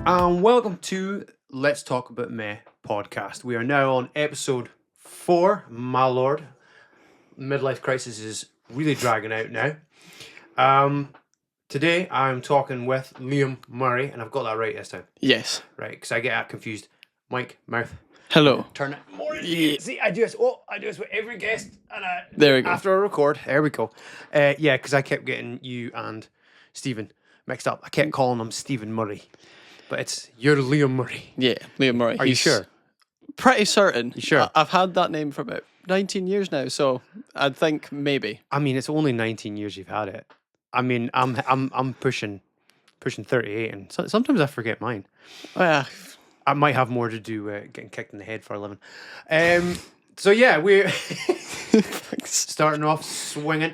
And welcome to Let's Talk About Meh podcast. We are now on episode 4, my lord. Midlife crisis is really dragging out now. Today I'm talking with Liam Murray, and I've got that right this time. Yes. Right, because I get that confused. Mike, mouth. Hello. Turn it more. Yeah. See, I do this with every guest, and There we go. after I record, there we go. Yeah, because I kept getting you and Stephen mixed up. I kept calling him Stephen Murray. But you're Liam Murray. Yeah, Liam Murray. Are you sure? Pretty certain. You sure? I've had that name for about 19 years now, so I'd think maybe. I mean, it's only 19 years you've had it. I mean, I'm pushing 38, and sometimes I forget mine. Well, I might have more to do with getting kicked in the head for a living. So yeah, we're starting off swinging.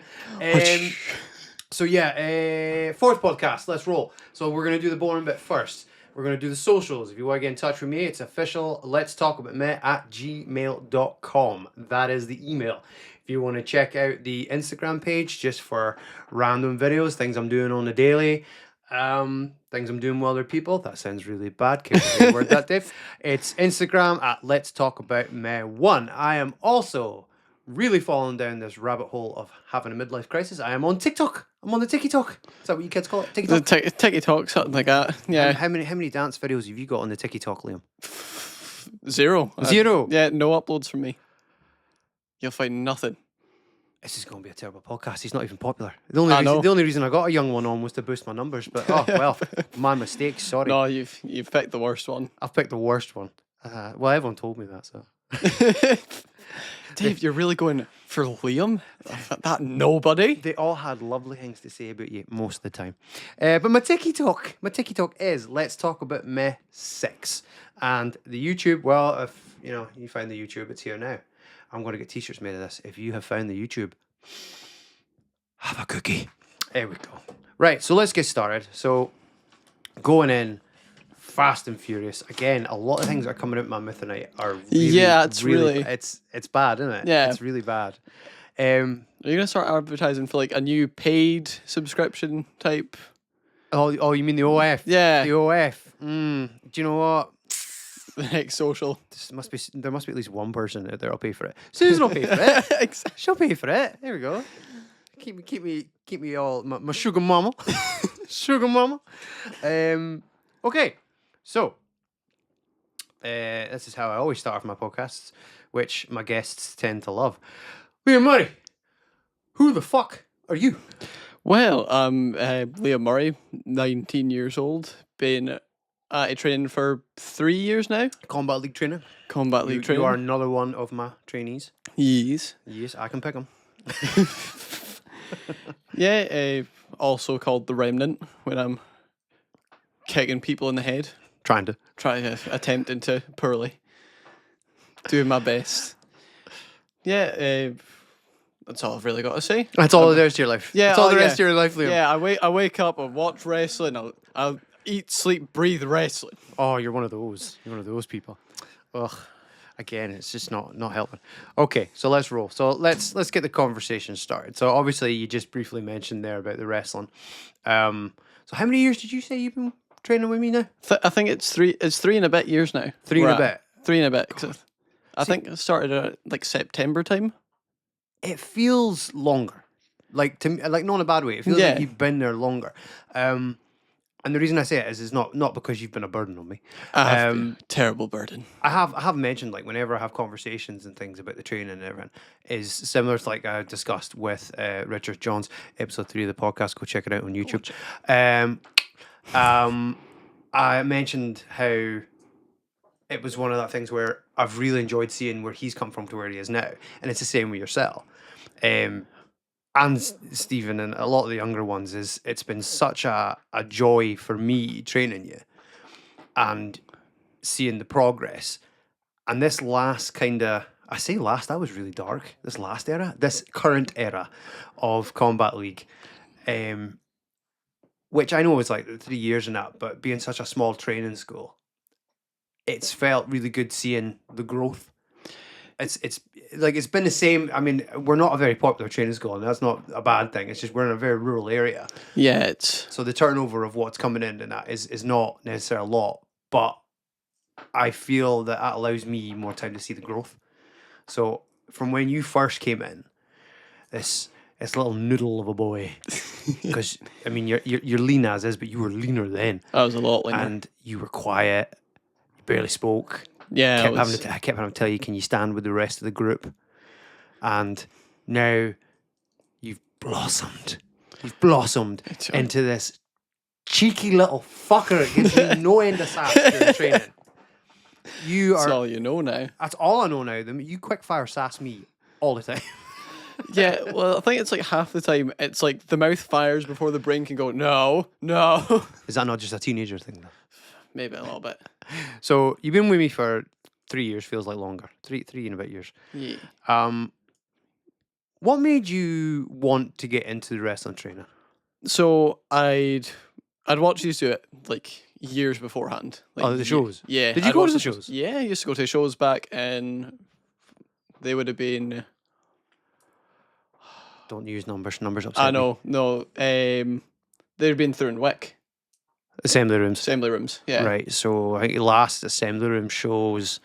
So yeah, fourth podcast. Let's roll. So we're gonna do the boring bit first. We're going to do the socials. If you want to get in touch with me, it's official LetsTalkAboutMeh@gmail.com. That is the email. If you want to check out the Instagram page just for random videos, things I'm doing on the daily, things I'm doing with other people. That sounds really bad. Can't say a word that, Dave. It's Instagram at LetsTalkAboutMeh1. I am also really falling down this rabbit hole of having a midlife crisis. I am on TikTok. I'm on the TikTok. Is that what you kids call it? TikTok? The TikTok, something like that. Yeah. How many dance videos have you got on the TikTok, Liam? Zero. Zero? Yeah, no uploads from me. You'll find nothing. This is going to be a terrible podcast. He's not even popular. The only reason I got a young one on was to boost my numbers. But, oh, well, my mistake. Sorry. No, you've picked the worst one. I've picked the worst one. Well, everyone told me that, so... Dave, you're really going for Liam? That nobody? They all had lovely things to say about you most of the time. But my TikTok is Let's Talk About Meh 6. And the YouTube, well, if you find the YouTube, it's here now. I'm going to get t-shirts made of this. If you have found the YouTube, have a cookie. There we go. Right, so let's get started. So going in fast and furious. Again, a lot of things that are coming out my mouth tonight are really, it's bad, isn't it? Yeah. It's really bad. Are you going to start advertising for like a new paid subscription type? Oh, you mean the OF? Yeah. The OF. Do you know what? The next social. There must be at least one person out there who'll pay for it. Susan will pay for it. Exactly. She'll pay for it. There we go. Keep me all my sugar mama. Sugar mama. Okay. So, this is how I always start off my podcasts, which my guests tend to love. Liam Murray, who the fuck are you? Well, I'm Liam Murray, 19 years old, been training for 3 years now. Combat League trainer. Combat League trainer. You are another one of my trainees. Yes. Yes, I can pick them. Yeah, also called the Remnant when I'm kicking people in the head. Attempting to poorly. Doing my best. Yeah, that's all I've really got to say. That's all there is to your life. Yeah, that's all the rest of your life, Liam. Yeah, I wake up, I watch wrestling, I'll eat, sleep, breathe wrestling. Oh, you're one of those. You're one of those people. Ugh. Again, it's just not helping. Okay, so let's roll. So let's get the conversation started. So obviously you just briefly mentioned there about the wrestling. So how many years did you say you've been training with me now? I think it's three and a bit years now. 3 and a bit. 3 and a bit. I think it started at like September time. It feels longer, like to me, like not in a bad way. It feels like you've been there longer. And the reason I say it is not because you've been a burden on me. I have been a terrible burden. I have mentioned, like, whenever I have conversations and things about the training and everything, is similar to like I discussed with Richard Johns, episode 3 of the podcast. Go check it out on YouTube. I mentioned how it was one of that things where I've really enjoyed seeing where he's come from to where he is now, and it's the same with yourself. And Stephen and a lot of the younger ones, it's been such a joy for me training you and seeing the progress. And this last that was really dark. This current era of Combat League, which I know is like 3 years and that, but being such a small training school, it's felt really good seeing the growth. it's like it's been the same. I mean, we're not a very popular training school, and that's not a bad thing. It's just we're in a very rural area, Yeah, it's so the turnover of what's coming in and that is not necessarily a lot. But I feel that allows me more time to see the growth. So from when you first came in, this little noodle of a boy, because I mean you're lean as is, but you were leaner then, I was a lot leaner. and you were quiet, you barely spoke. Yeah, I kept having to tell you, can you stand with the rest of the group? And now you've blossomed. You've blossomed into this cheeky little fucker that gives you no end of sass during training. That's all you know now. That's all I know now. You quick fire sass me all the time. Yeah, well, I think it's like half the time it's like the mouth fires before the brain can go, no. Is that not just a teenager thing though? Maybe a little bit. So you've been with me for 3 years, feels like longer. Three and a bit years. Yeah. What made you want to get into the wrestling training? So I'd watched you do it like years beforehand. Like, the shows? Yeah. Did you go to the shows? Yeah, I used to go to shows back in. They would have been. Don't use numbers. Numbers upset I know. No. They'd have been through in Wick. Assembly rooms. Assembly rooms. Yeah. Right. So I think the last assembly room shows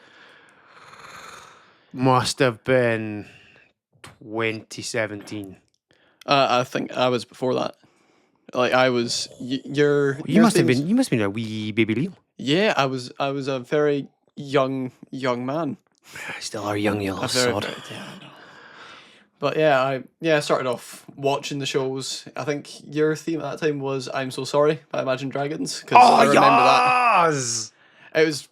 must have been 2017. I think I was before that. Like I was. You must have been a wee baby Leo. Yeah, I was a very young man. I still are young, you little sod. Yeah, I know. But yeah, I started off watching the shows. I think your theme at that time was "I'm So Sorry" by Imagine Dragons. Because I remember that. It was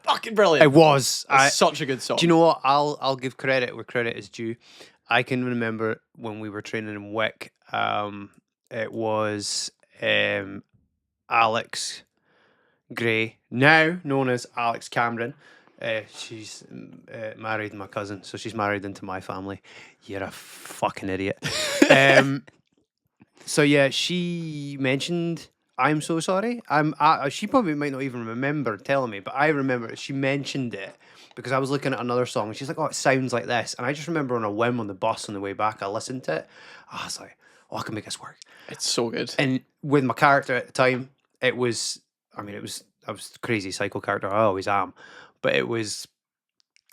fucking brilliant. It was. Such a good song. Do you know what? I'll give credit where credit is due. I can remember when we were training in Wick. It was Alex Gray, now known as Alex Cameron. She's married my cousin, so she's married into my family. You're a fucking idiot. So yeah, she mentioned "I'm So Sorry." She probably might not even remember telling me, but I remember she mentioned it because I was looking at another song and she's like, "Oh, it sounds like this," and I just remember on a whim on the bus on the way back, I listened to it. I was like, "Oh, I can make this work." It's so good. And with my character at the time, I was a crazy psycho character. I always am. But it was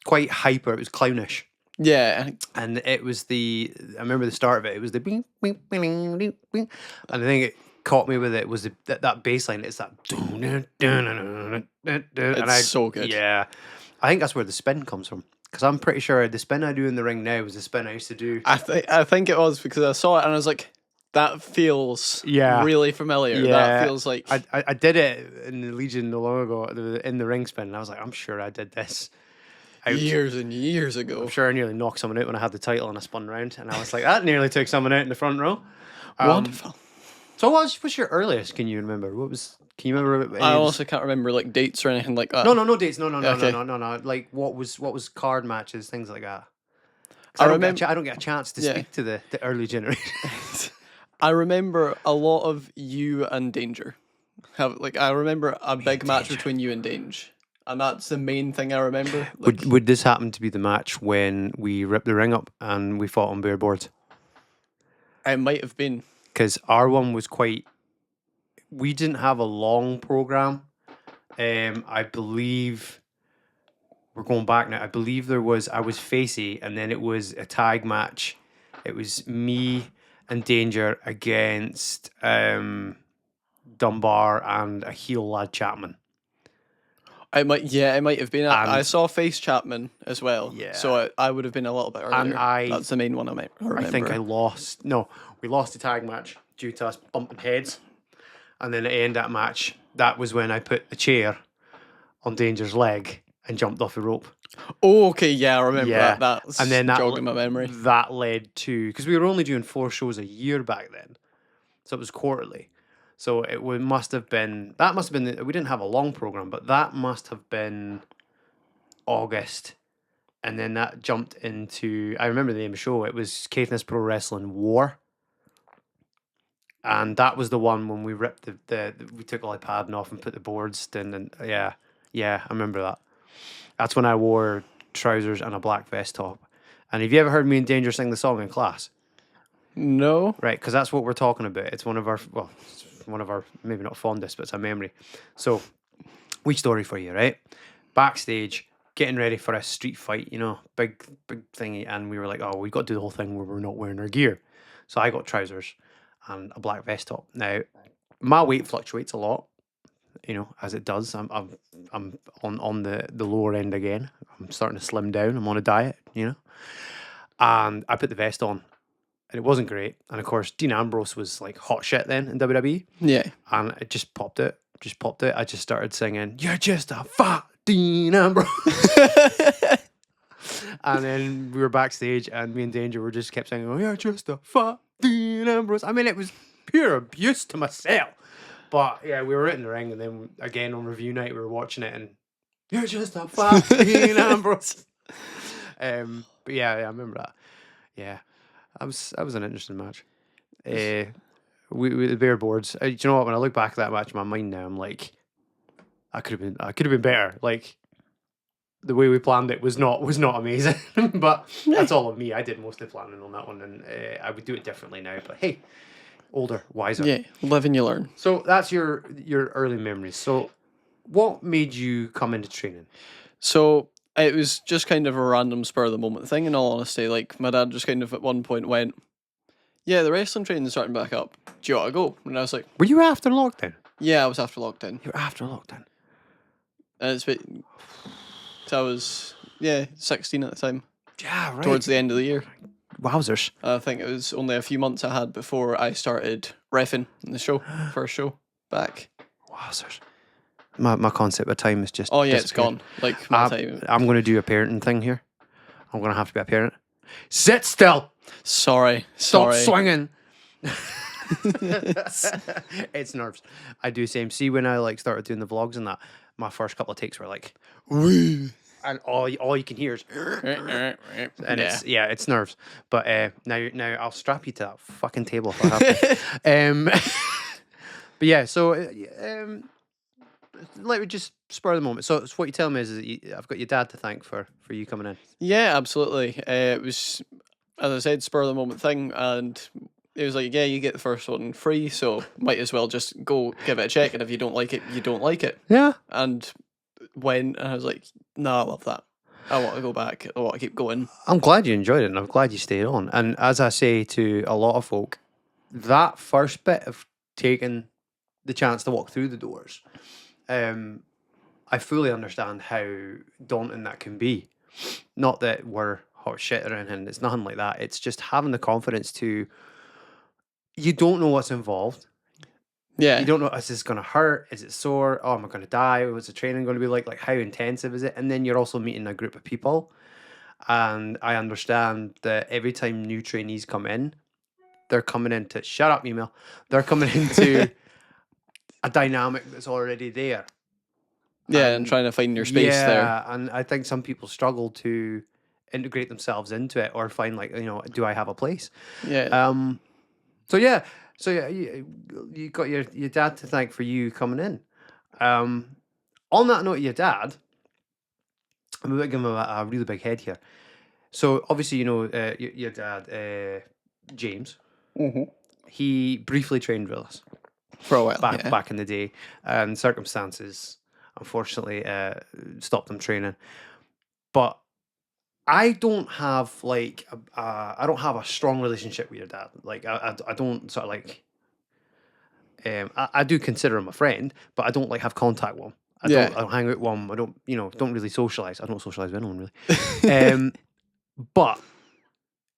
quite hyper. It was clownish. Yeah. And it was I remember the start of it. It was the bing, bing, bing, bing, bing, bing. And I think it caught me with it was that bass line. It's that. It's so good. Yeah. I think that's where the spin comes from. Because I'm pretty sure the spin I do in the ring now was the spin I used to do. I think it was because I saw it and I was like, that feels really familiar. Yeah. That feels like... I did it in the Legion no long ago, in the ring spin, and I was like, I'm sure I did this. Years and years ago. I'm sure I nearly knocked someone out when I had the title and I spun round, and I was like, that nearly took someone out in the front row. Wonderful. So what's your earliest, can you remember? Can you remember? I also can't remember like dates or anything like that. No dates. No. Okay. No. Like what was card matches, things like that. I I don't get a chance to speak to the early generation. I remember a lot of you and Danger. I remember a big match between you and Danger. And that's the main thing I remember. Would this happen to be the match when we ripped the ring up and we fought on bare boards? It might have been. Because our one was we didn't have a long program. I believe we're going back now. I believe I was Facey, and then it was a tag match. It was me and Danger against Dunbar and a heel lad Chapman. It might have been. I saw Face Chapman as well. Yeah. So I would have been a little bit earlier. And that's the main one I remember. I think I lost. No, we lost the tag match due to us bumping heads. And then at the end of that match, that was when I put the chair on Danger's leg and jumped off the rope. Oh, okay, yeah, I remember that. That's and then jogging my memory. That led to, because we were only doing 4 shows a year back then, so it was quarterly. So we didn't have a long program, but that must have been August, and then that jumped into, I remember the name of the show. It was Caithness Pro Wrestling War. And that was the one when we ripped we took all the padding off and put the boards in, and yeah, I remember that. That's when I wore trousers and a black vest top. And have you ever heard me and Danger sing the song in class? No. Right, because that's what we're talking about. It's one of our, maybe not fondest, but it's a memory. So, wee story for you, right? Backstage, getting ready for a street fight, big thingy. And we were like, oh, we got to do the whole thing where we're not wearing our gear. So I got trousers and a black vest top. Now, my weight fluctuates a lot, as it does. I'm on the lower end again. I'm starting to slim down. I'm on a diet, And I put the vest on, and it wasn't great. And of course, Dean Ambrose was like hot shit then in WWE. Yeah. And it just popped it. I just started singing, "You're just a fat Dean Ambrose." And then we were backstage, and me and Danger were just kept saying, "Oh, you're just a fat Dean Ambrose." I mean, it was pure abuse to myself. But yeah, we were in the ring, and then again on review night, we were watching it, and "You're just a fat Dean Ambrose." But yeah, I remember that. Yeah, that was an interesting match. We the bare boards. Do you know what? When I look back at that match in my mind now, I'm like, I could have been better. Like, the way we planned it was not amazing. But that's all on me. I did most of the planning on that one, and I would do it differently now. But hey, older, wiser. Yeah, live and you learn. So that's your early memories. So what made you come into training? So it was just kind of a random spur of the moment thing, in all honesty. Like, my dad just kind of at one point went, "Yeah, the wrestling training's starting back up. Do you want to go?" And I was like, Were you after lockdown? "Yeah, I was after lockdown." You were after lockdown. And it's been, so I was 16 at the time. Yeah, right. Towards the end of the year. Wowzers. I think it was only a few months I had before I started reffing in the show, first show back. Wowzers. My concept of time is just It's gone. Like, my time. I'm going to do a parenting thing here. I'm going to have to be a parent. Sit still. Sorry. Stop swinging. It's nerves. I do the same. See, when I started doing the vlogs and that, my first couple of takes were like, woo, and all you can hear is, and it's nerves. But now I'll strap you to that fucking table if I have to. But yeah, so let me just spur the moment. So what you tell me is that I've got your dad to thank for you coming in. Yeah, absolutely. It was, as I said, spur of the moment thing, and it was like, yeah, you get the first one free, so might as well just go give it a check, and if you don't like it, you don't like it. Yeah. And went, and I was like, no, I love that. I want to go back. I want to keep going. I'm glad you enjoyed it, and I'm glad you stayed on. And as I say to a lot of folk, that first bit of taking the chance to walk through the doors, I fully understand how daunting that can be. Not that we're hot shit or anything, it's nothing like that. It's just having the confidence to, you don't know what's involved. Yeah. You don't know, is this going to hurt? Is it sore? Oh, am I going to die? What's the training going to be like? Like, how intensive is it? And then you're also meeting a group of people. And I understand that every time new trainees come in, they're coming into, shut up, email. They're coming into a dynamic that's already there. Yeah, and trying to find your space there. Yeah, and I think some people struggle to integrate themselves into it or find do I have a place? Yeah. So yeah, you got your dad to thank for you coming in. On that note, your dad, I'm about to give him a really big head here. So obviously, your dad, James, he briefly trained with us For a while. back in the day, and circumstances unfortunately stopped him training. But I don't have I don't have a strong relationship with your dad. Like I don't sort of like. I do consider him a friend, but I don't have contact with him. I don't hang out with him. I don't really socialize. I don't socialize with anyone really. But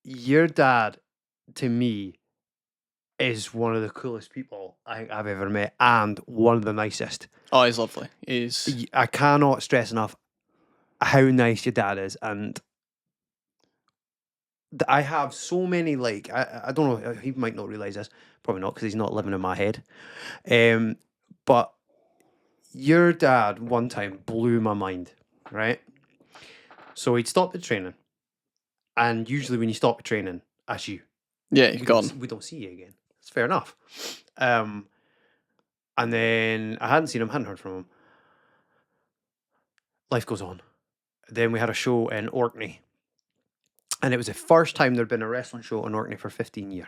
your dad, to me, is one of the coolest people I think I've ever met, and one of the nicest. Oh, he's lovely. I cannot stress enough how nice your dad is, and I have so many I don't know, he might not realize this, probably not, because he's not living in my head. But your dad one time blew my mind, right? So he'd stopped the training, and usually when you stop the training, that's you. Yeah, you're gone. We don't see you again. It's fair enough. And then I hadn't seen him, hadn't heard from him. Life goes on. then we had a show in Orkney. And it was the first time there'd been a wrestling show in Orkney for 15 years.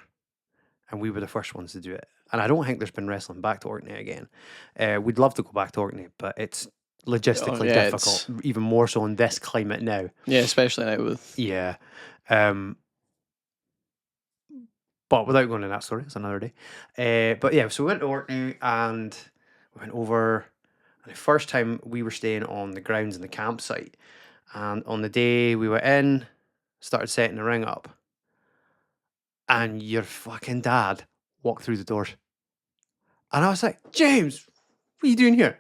And we were the first ones to do it. And I don't think there's been wrestling back to Orkney again. We'd love to go back to Orkney, but it's logistically difficult, even more so in this climate now. Yeah, especially now with... Yeah. But without going into that story, it's another day. But yeah, so we went to Orkney and we went over. And the first time we were staying on the grounds in the campsite. And on the day we were in, started setting the ring up. And your fucking dad walked through the doors. And I was like, James, what are you doing here?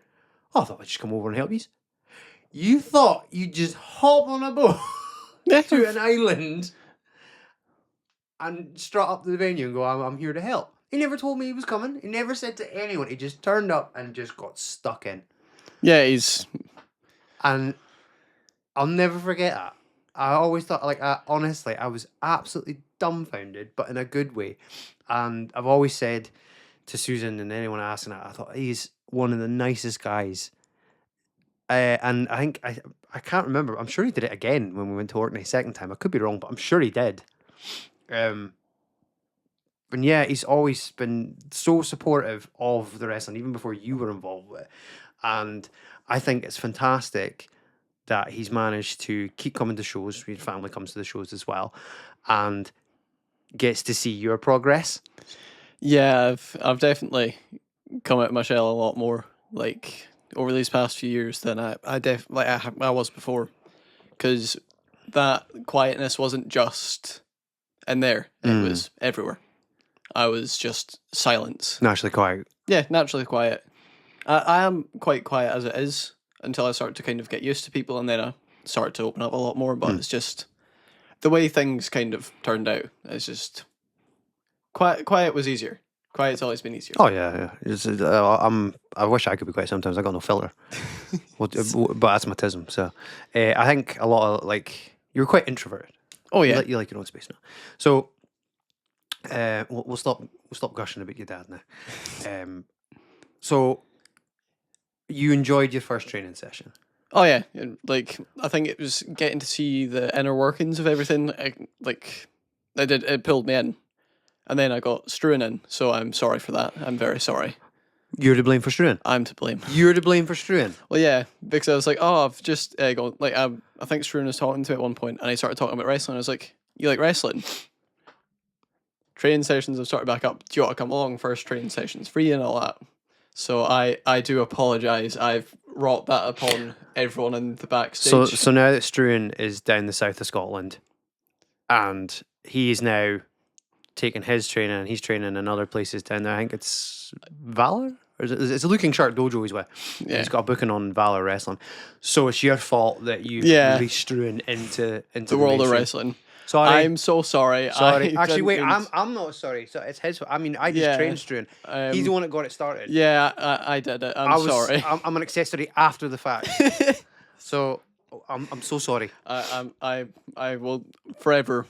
Oh, I thought I'd just come over and help you. You thought you'd just hop on a boat to an island and strut up to the venue and go, I'm here to help. He never told me he was coming. He never said to anyone. He just turned up and just got stuck in. Yeah, he's... And I'll never forget that. I always thought, honestly, I was absolutely dumbfounded, but in a good way. And I've always said to Susan and anyone asking that, I thought he's one of the nicest guys. And I think, I can't remember, I'm sure he did it again when we went to Orkney second time. I could be wrong, but I'm sure he did. And yeah, he's always been so supportive of the wrestling, even before you were involved with it. And I think it's fantastic that he's managed to keep coming to shows. His family comes to the shows as well, and gets to see your progress. Yeah, I've definitely come out of my shell a lot more, like, over these past few years than I was before. Because that quietness wasn't just in there; it was everywhere. I was just silence. Naturally quiet. Yeah, naturally quiet. I am quite quiet as it is until I start to kind of get used to people, and then I start to open up a lot more. But it's just the way things kind of turned out. It's just quiet was easier. Quiet's always been easier. Oh yeah. I wish I could be quiet sometimes. I got no filter. But asthmatism. So I think a lot of you're quite introverted. Oh yeah, you like your own space now. So we'll stop gushing about your dad now. So you enjoyed your first training session? Oh yeah, I think it was getting to see the inner workings of everything. It pulled me in, and then I got strewn in. So I'm sorry for that. I'm very sorry. You're to blame for strewing. I'm to blame. You're to blame for strewing. Well, yeah, because I was like, oh, I've just gone I think Struan was talking to me at one point, and he started talking about wrestling. I was like, you like wrestling? Training sessions have started back up. Do you want to come along? First training sessions, free and all that. So I do apologise. I've wrought that upon everyone in the backstage. So now that Struan is down the south of Scotland, and he is now taking his training, and he's training in other places down there. I think it's Valor? Or it's a Looking Shark Dojo he's with. Yeah. He's got a booking on Valor Wrestling. So it's your fault that you released Struan into the world of wrestling. Sorry. I'm so sorry. Actually, wait, I'm not sorry. So it's his. I mean, I just trained Struan. He's the one that got it started. Yeah, I did it. I'm sorry. I'm an accessory after the fact. So I'm so sorry. I will forever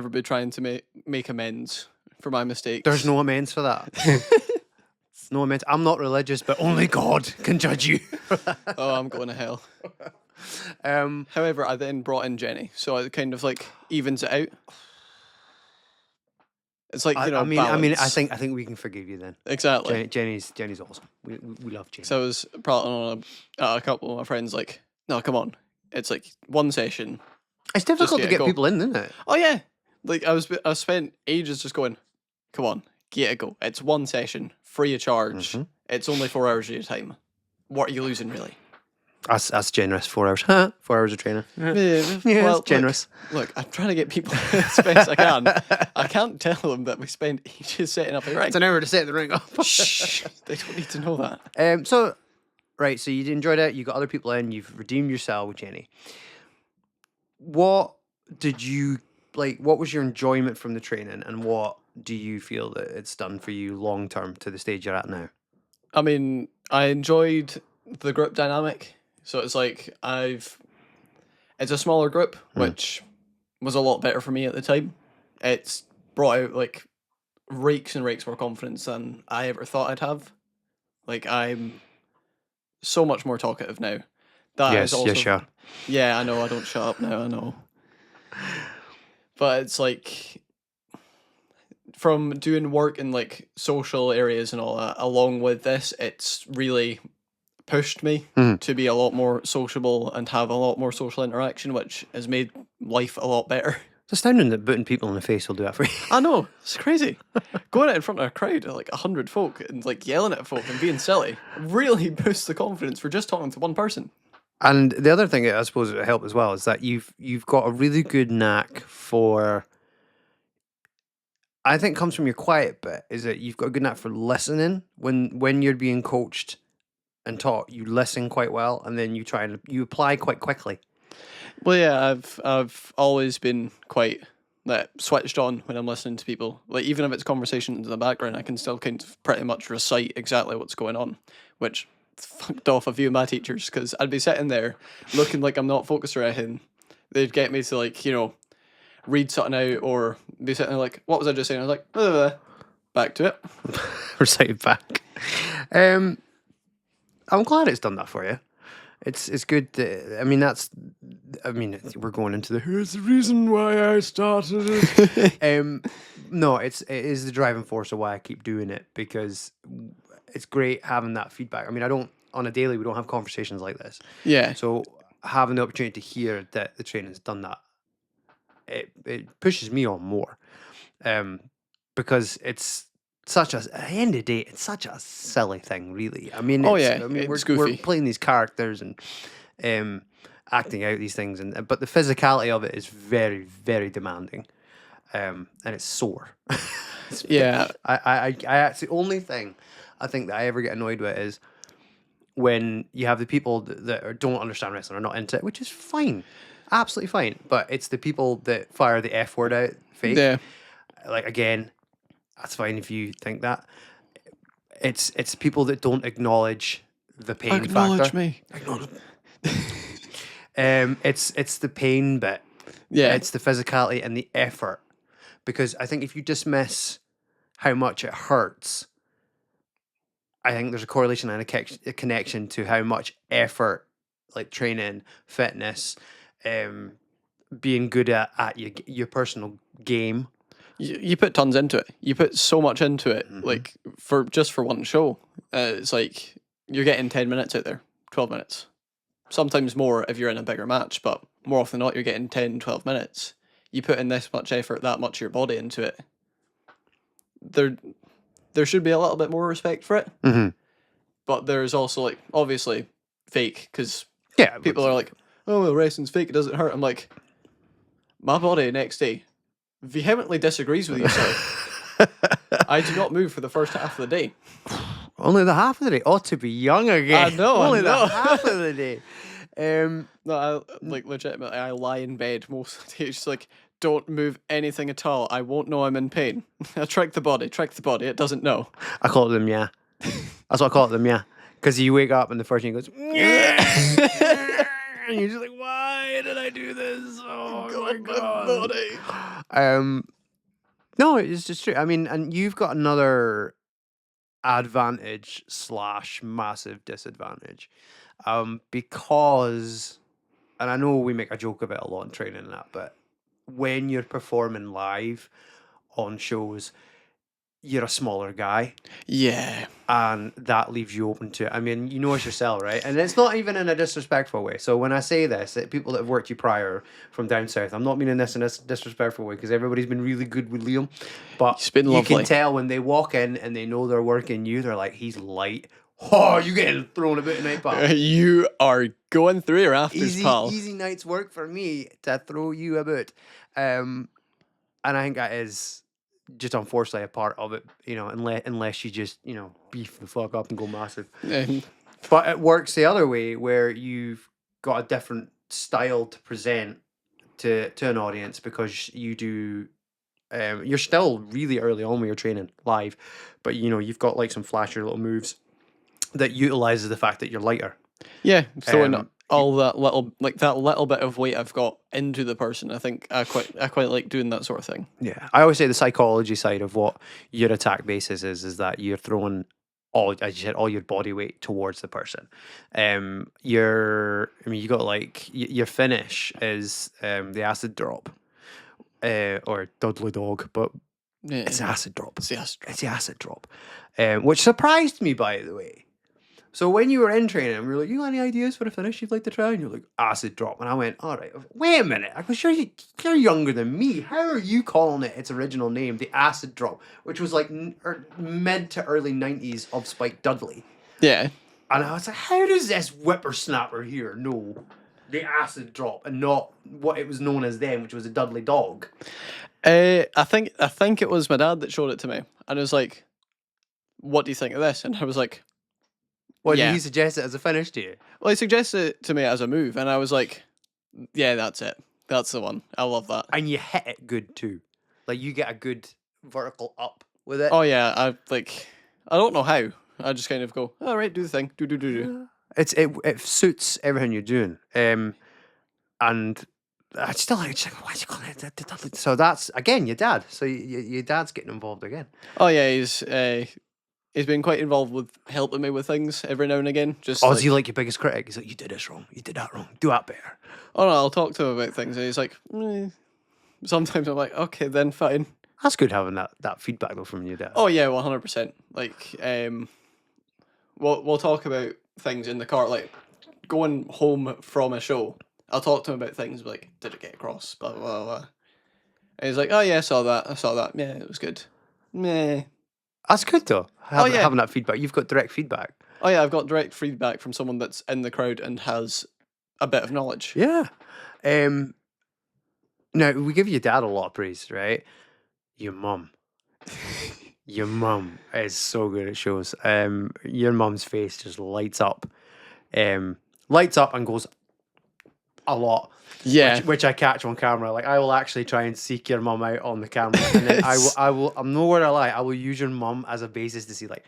be trying to make amends for my mistakes. There's no amends for that. No amends. I'm not religious, but only God can judge you. Oh, I'm going to hell. However, I then brought in Jenny, so it kind of evens it out. It's balance. I think we can forgive you then. Exactly. Jenny's awesome. We love Jenny. So I was prattling on a couple of my friends no, come on. It's one session. It's difficult to get people in, isn't it? Oh yeah. I spent ages just going, come on, get a go. It's one session, free of charge. Mm-hmm. It's only 4 hours of your time. What are you losing, really? That's generous. 4 hours. 4 hours of training. Yeah, well, it's generous. Look, I'm trying to get people as best I can. I can't tell them that we spend ages setting up a ring. It's an hour to set the ring up. Shh, they don't need to know that. So you enjoyed it. You got other people in. You've redeemed yourself with Jenny. What did you what was your enjoyment from the training, and what do you feel that it's done for you long term to the stage you're at now? I mean, I enjoyed the group dynamic. So it's it's a smaller group, which was a lot better for me at the time. It's brought out rakes and rakes more confidence than I ever thought I'd have. I'm so much more talkative now. That Yes, is also yes, sure. Yeah, I know. I don't shut up now. I know. But it's like from doing work in like social areas and all that, along with this, it's really pushed me to be a lot more sociable and have a lot more social interaction, which has made life a lot better. It's astounding that booting people in the face will do that for you. I know, it's crazy. Going out in front of a crowd of like 100 folk and like yelling at folk and being silly really boosts the confidence for just talking to one person. And the other thing I suppose it would help as well is that you've got a really good knack for, I think comes from your quiet bit, is that you've got a good knack for listening. When you're being coached and taught, you listen quite well, and then you apply quite quickly. Well, yeah, I've always been quite switched on when I'm listening to people. Like even if it's conversations in the background, I can still kind of pretty much recite exactly what's going on, which fucked off a few of my teachers because I'd be sitting there looking like I'm not focused or anything. They'd get me to like read something out or be sitting there like, what was I just saying? I was like, blah, blah, blah. Back to it. Recite it back. I'm glad it's done that for you. It's good. We're going into here's the reason why I started it. No, it is the driving force of why I keep doing it, because it's great having that feedback. I mean, on a daily, we don't have conversations like this. Yeah. So having the opportunity to hear that the training's done that, it pushes me on more. Because it's such at the end of the day, it's such a silly thing, really. I mean, we're playing these characters and acting out these things, but the physicality of it is very, very demanding, and it's sore. Yeah, it's the only thing I think that I ever get annoyed with is when you have the people that don't understand wrestling or not into it, which is fine, absolutely fine. But it's the people that fire the F word out fake. Yeah. Like, again, that's fine if you think that. It's people that don't acknowledge the pain factor. Me. Acknowledge me. It's the pain bit. Yeah. It's the physicality and the effort. Because I think if you dismiss how much it hurts, I think there's a correlation and a connection to how much effort, like training, fitness, being good at your personal game. You put tons into it. You put so much into it, like for one show. It's like you're getting 10 minutes out there, 12 minutes. Sometimes more if you're in a bigger match, but more often than not, you're getting 10, 12 minutes. You put in this much effort, that much of your body into it. There should be a little bit more respect for it. Mm-hmm. But there's also, like, obviously fake, because people are like, oh, well, wrestling's fake, it doesn't hurt. I'm like, my body next day vehemently disagrees with you, sir. I do not move for the first half of the day. Only the half of the day. Ought to be young again. I know. Only the half of the day. No, I legitimately, I lie in bed most of the day. It's just like, don't move anything at all. I won't know I'm in pain. I trick the body. It doesn't know. I call it them, yeah. That's what I call it them, yeah. Because you wake up and the first thing goes, yeah. And you're just like, why did I do this? Oh my God. Body. No, it's just true. I mean, and you've got another advantage / massive disadvantage. Because, and I know we make a joke about a lot in training and that, but when you're performing live on shows, you're a smaller guy. Yeah. And that leaves you open to it. I mean, you know it's yourself, right? And it's not even in a disrespectful way. So when I say this, people that have worked you prior from down south, I'm not meaning this in a disrespectful way, because everybody's been really good with Liam. But it's been lovely. You can tell when they walk in and they know they're working you, they're like, he's light. Oh, you getting thrown about tonight, pal. You are going through your afters, pal. Easy night's work for me to throw you about. And I think that is just unfortunately a part of it, unless you just, beef the fuck up and go massive. But it works the other way, where you've got a different style to present to an audience, because you do, you're still really early on when you're training live, but you've got like some flashier little moves that utilizes the fact that you're lighter. Yeah, throwing all that little bit of weight I've got into the person. I think I quite like doing that sort of thing. Yeah, I always say the psychology side of what your attack basis is that you're throwing all, as you said, all your body weight towards the person. You got like your finish is the acid drop, or Dudley Dog, but Yeah. it's acid drop. It's the acid drop. It's the acid drop, which surprised me, by the way. So when you were in training, we were like, "You got any ideas for a finish you'd like to try?" And you're like, "Acid drop." And I went, "All right, wait a minute. I was sure you're younger than me. How are you calling it its original name, the acid drop, which was like mid to early 90s of Spike Dudley?" Yeah. And I was like, "How does this whippersnapper here know the acid drop and not what it was known as then, which was a Dudley Dog?" I think it was my dad that showed it to me, and it was like, "What do you think of this?" And I was like, Well, yeah. did he suggest it as a finish to you? Well, he suggested it to me as a move, and I was like, "Yeah, that's it. That's the one. I love that." And you hit it good too. Like you get a good vertical up with it. Oh yeah, I don't know how. I just kind of go, "All right, do the thing, do." It suits everything you're doing. And I still like, why is he calling it? So that's again your dad. So your dad's getting involved again. Oh yeah, he's been quite involved with helping me with things every now and again. Just Oh, is he like your biggest critic? He's like, "You did this wrong. You did that wrong. Do that better." oh no, I'll talk to him about things, and he's like, sometimes I'm like, okay, then fine. That's good having that feedback though from your dad. Oh yeah, 100%. Like, we'll talk about things in the car, like going home from a show. I'll talk to him about things like, did it get across? Blah blah blah. And he's like, oh yeah, I saw that. Yeah, it was good. Meh. That's good though. Having, yeah. having that feedback. You've got direct feedback. Oh yeah, I've got direct feedback from someone that's in the crowd and has a bit of knowledge. Yeah. Now we give your dad a lot of praise, right? Your mum. Your mum is so good at shows. Your mum's face just lights up. Lights up and goes a lot. Yeah. Which I catch on camera. Like I will actually try and seek your mum out on the camera. And then I'm nowhere to lie, I will use your mum as a basis to see like,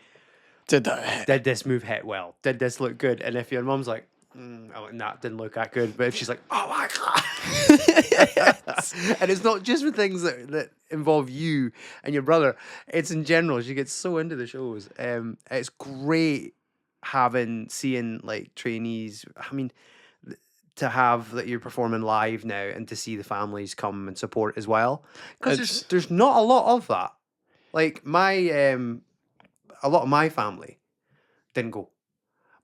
Did that? did this move hit well? Did this look good? And if your mum's like, nah, didn't look that good. But if she's like, oh my God. And it's not just with things that involve you and your brother. It's in general. She gets so into the shows. It's great seeing like trainees. I mean, to have that you're performing live now and to see the families come and support as well. Because there's not a lot of that. Like a lot of my family didn't go.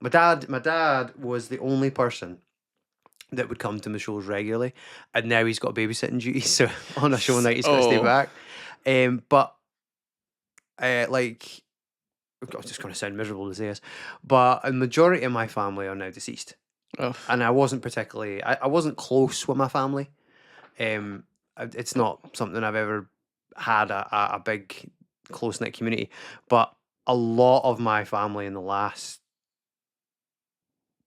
My dad was the only person that would come to my shows regularly, and now he's got babysitting duties. So on a show night, he's got to stay back. But like, I'm just going to sound miserable to say this, but a majority of my family are now deceased. Oh. And I wasn't particularly, I wasn't close with my family. It's not something I've ever had a big close knit community, but a lot of my family in the last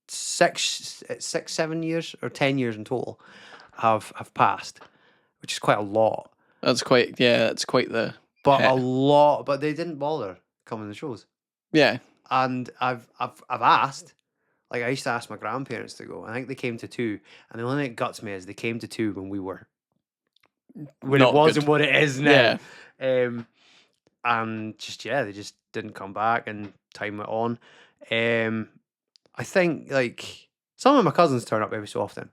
7 years or 10 years in total have passed, which is quite a lot. That's quite the. But they didn't bother coming to the shows. Yeah. And I've asked. Like, I used to ask my grandparents to go. I think they came to 2. And the only thing that guts me is they came to 2 when it wasn't what it is now. Yeah. And they just didn't come back and time it on. I think, like, some of my cousins turn up every so often.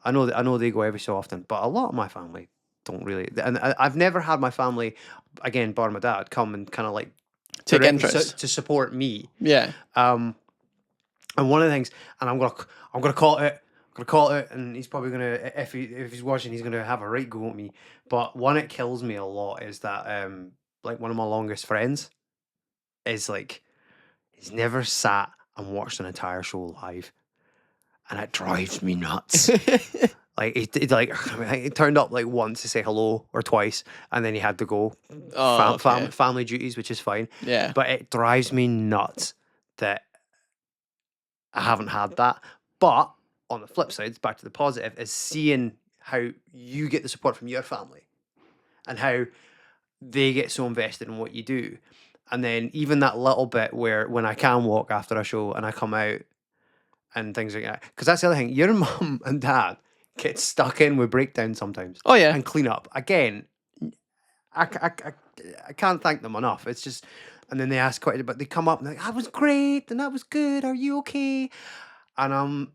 I know they go every so often. But a lot of my family don't really. And I've never had my family, again, bar my dad, come and kind of, like, take interest to support me. Yeah. And one of the things, and I'm gonna call it, and he's probably gonna, if he's watching, he's gonna have a right go at me. But one, it kills me a lot is that like one of my longest friends is like, he's never sat and watched an entire show live, and it drives me nuts. Like he turned up like once to say hello or twice, and then he had to go. Family duties, which is fine. Yeah. But it drives me nuts that I haven't had that. But on the flip side, back to the positive, is seeing how you get the support from your family and how they get so invested in what you do. And then even that little bit where when I can walk after a show and I come out and things like that. Because that's the other thing. Your mum and dad get stuck in with breakdowns sometimes. Oh, yeah. And clean up. Again, I can't thank them enough. It's just, and then they ask questions, but they come up and they're like, "I was great, and that was good. Are you okay?" And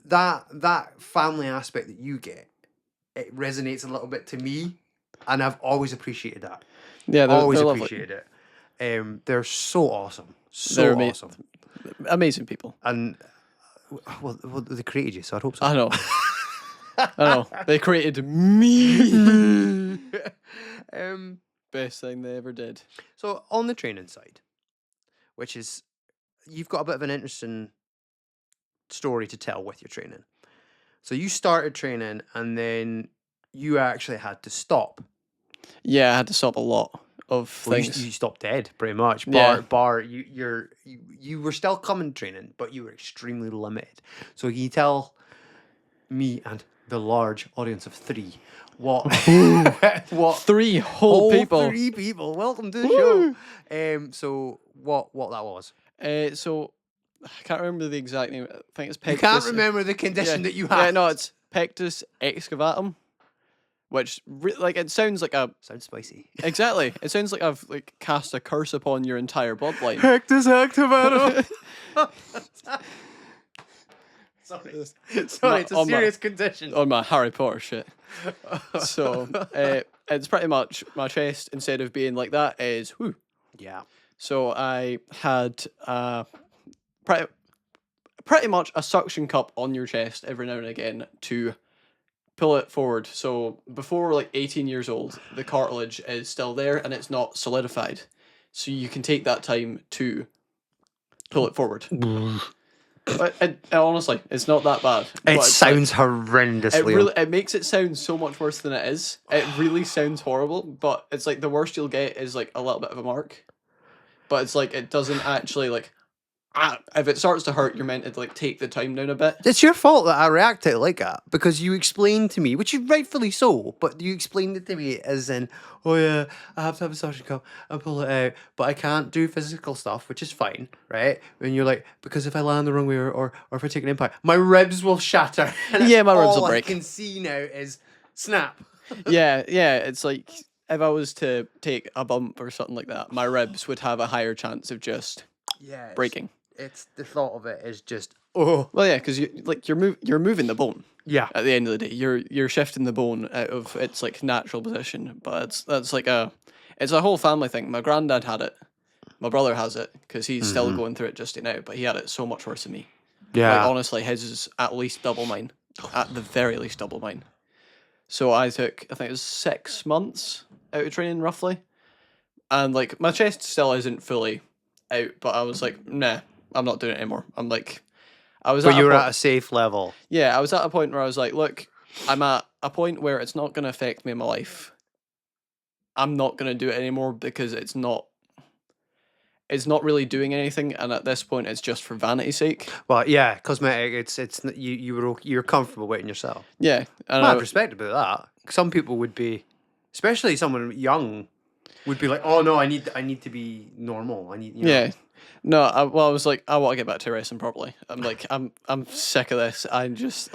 that family aspect that you get, it resonates a little bit to me, and I've always appreciated that. Yeah, Always they're lovely. appreciated it. They're so awesome, They're awesome, amazing people. and well, they created you, so I hope so. I know. I know. They created me. Best thing they ever did. So on the training side, which is, you've got a bit of an interesting story to tell with your training. So you started training and then you actually had to stop. Yeah, I had to stop a lot of things. You stopped dead pretty much. Yeah. You were still coming training, but you were extremely limited. So can you tell me and the large audience of 3 what 3 whole people. 3 people. Welcome to the show. So what that was? So I can't remember the exact name. I think it's pectus. You can't remember the condition that you have. Yeah, no, it's pectus excavatum, which it sounds like a Sounds spicy. exactly. It sounds like I've cast a curse upon your entire bloodline. Pectus excavatum. Sorry, it's a serious condition. On my Harry Potter shit. So it's pretty much my chest, instead of being like that, is whoo. Yeah. So I had pretty much a suction cup on your chest every now and again to pull it forward. So before 18 years old, the cartilage is still there and it's not solidified. So you can take that time to pull it forward. Honestly, it's not that bad. It sounds horrendously. It makes it sound so much worse than it is. It really sounds horrible, but it's the worst you'll get is a little bit of a mark. But it's it doesn't actually if it starts to hurt, you're meant to take the time down a bit. It's your fault that I reacted like that, because you explained to me, which is rightfully so, but you explained it to me as in, oh yeah, I have to have a suction cup and pull it out, but I can't do physical stuff, which is fine, right? And you're like, because if I land the wrong way or if I take an impact, my ribs will shatter. And yeah, my ribs will break. All I can see now is snap. yeah, it's if I was to take a bump or something like that, my ribs would have a higher chance of just breaking. It's the thought of it is just, oh. Well, yeah, because you're moving the bone. Yeah. At the end of the day, you're shifting the bone out of its natural position, but it's a whole family thing. My granddad had it, my brother has it because he's still going through it just now, but he had it so much worse than me. Yeah. Honestly, his is at least double mine, at the very least double mine. So I think it was 6 months out of training roughly, and my chest still isn't fully out, but I was nah. I'm not doing it anymore. But you were at a safe level. Yeah, I was at a point where I was look, I'm at a point where it's not going to affect me in my life. I'm not going to do it anymore because it's not really doing anything, and at this point, it's just for vanity's sake. Well, yeah, cosmetic. It's you're comfortable with it in yourself. Yeah, I have respect about that. Some people would be, especially someone young, would be like, oh no, I need to be normal. I need. Yeah. No, I was I want to get back to wrestling properly. I'm sick of this. I'm just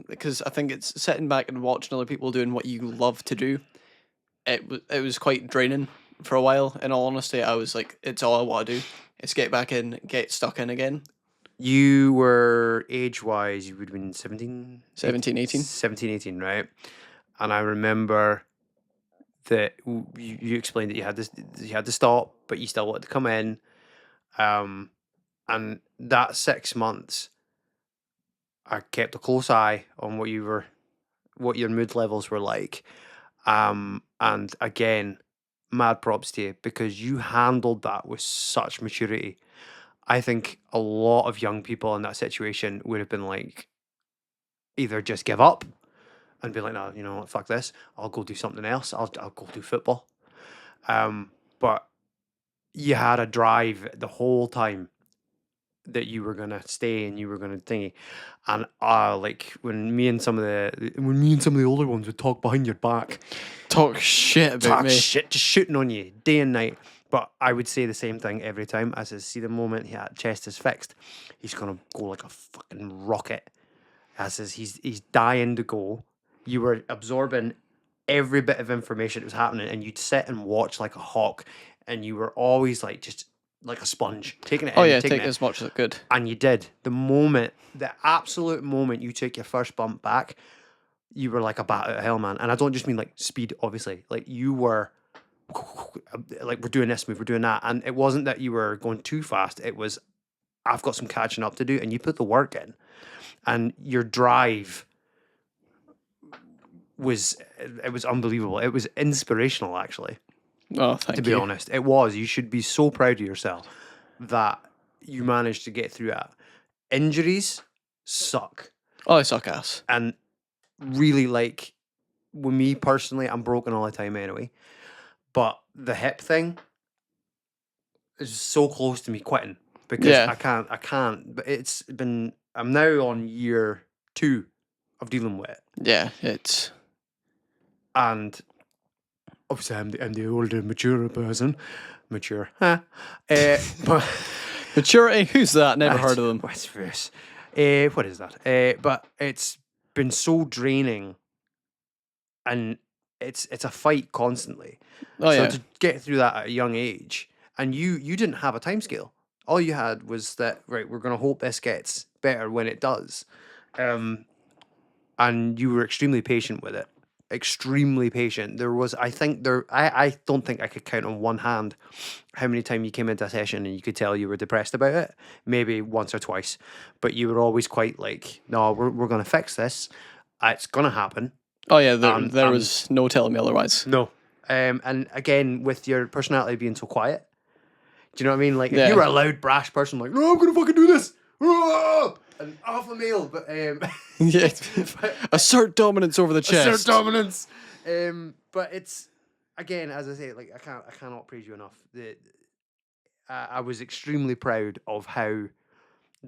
because I think it's sitting back and watching other people doing what you love to do. It was quite draining for a while. In all honesty, I was it's all I want to do. It's get back in, get stuck in again. You were age-wise, you would have been 17? 17, 18. 17, 18, right? And I remember that you explained that you had to stop, but you still wanted to come in. And that 6 months, I kept a close eye on what your mood levels were like. And again, mad props to you, because you handled that with such maturity. I think a lot of young people in that situation would have been either just give up and be like, no, you know what, fuck this, I'll go do something else. I'll go do football. But you had a drive the whole time that you were gonna stay and you were gonna thingy. And when me and some of the older ones would talk behind your back, talk shit about me, just shooting on you day and night. But I would say the same thing every time. I says, see, the moment that chest is fixed, he's gonna go like a fucking rocket. I says, he's dying to go. You were absorbing every bit of information that was happening, and you'd sit and watch like a hawk, and you were always like just like a sponge, taking it Oh in, yeah, taking take it, as much as it could. and you did. The absolute moment you took your first bump back, you were like a bat out of hell, man. And I don't just mean like speed, obviously. Like you were like, we're doing this move, we're doing that. And it wasn't that you were going too fast. It was, I've got some catching up to do. And you put the work in. And your drive was unbelievable. It was inspirational, actually. Oh, thank you. To be honest, it was. You should be so proud of yourself that you managed to get through that. Injuries suck. Oh, I suck ass. And really, like, with me personally, I'm broken all the time anyway. But the hip thing is so close to me quitting because Yeah. I can't. But I'm now on year 2 of dealing with it. Yeah, it's... And obviously I'm the older, mature person. Mature. Huh? But Maturity? Who's that? Never heard of them. What's this? What is that? But it's been so draining, and it's a fight constantly. Oh, so yeah. to get through that at a young age, and you didn't have a time scale. All you had was that, right, we're going to hope this gets better when it does. And you were extremely patient with it. Extremely patient. I don't think I could count on one hand how many times you came into a session and you could tell you were depressed about it. Maybe once or twice, but you were always quite like, no, we're going to fix this. It's going to happen. Oh yeah, there was no telling me otherwise. No. And again, with your personality being so quiet, do you know what I mean? Like, if Yeah. you were a loud, brash person, like, no, I'm going to fucking do this. And alpha male, but Yeah, assert dominance over the chest. assert dominance. But it's, again, as I say, like, I cannot praise you enough. I was extremely proud of how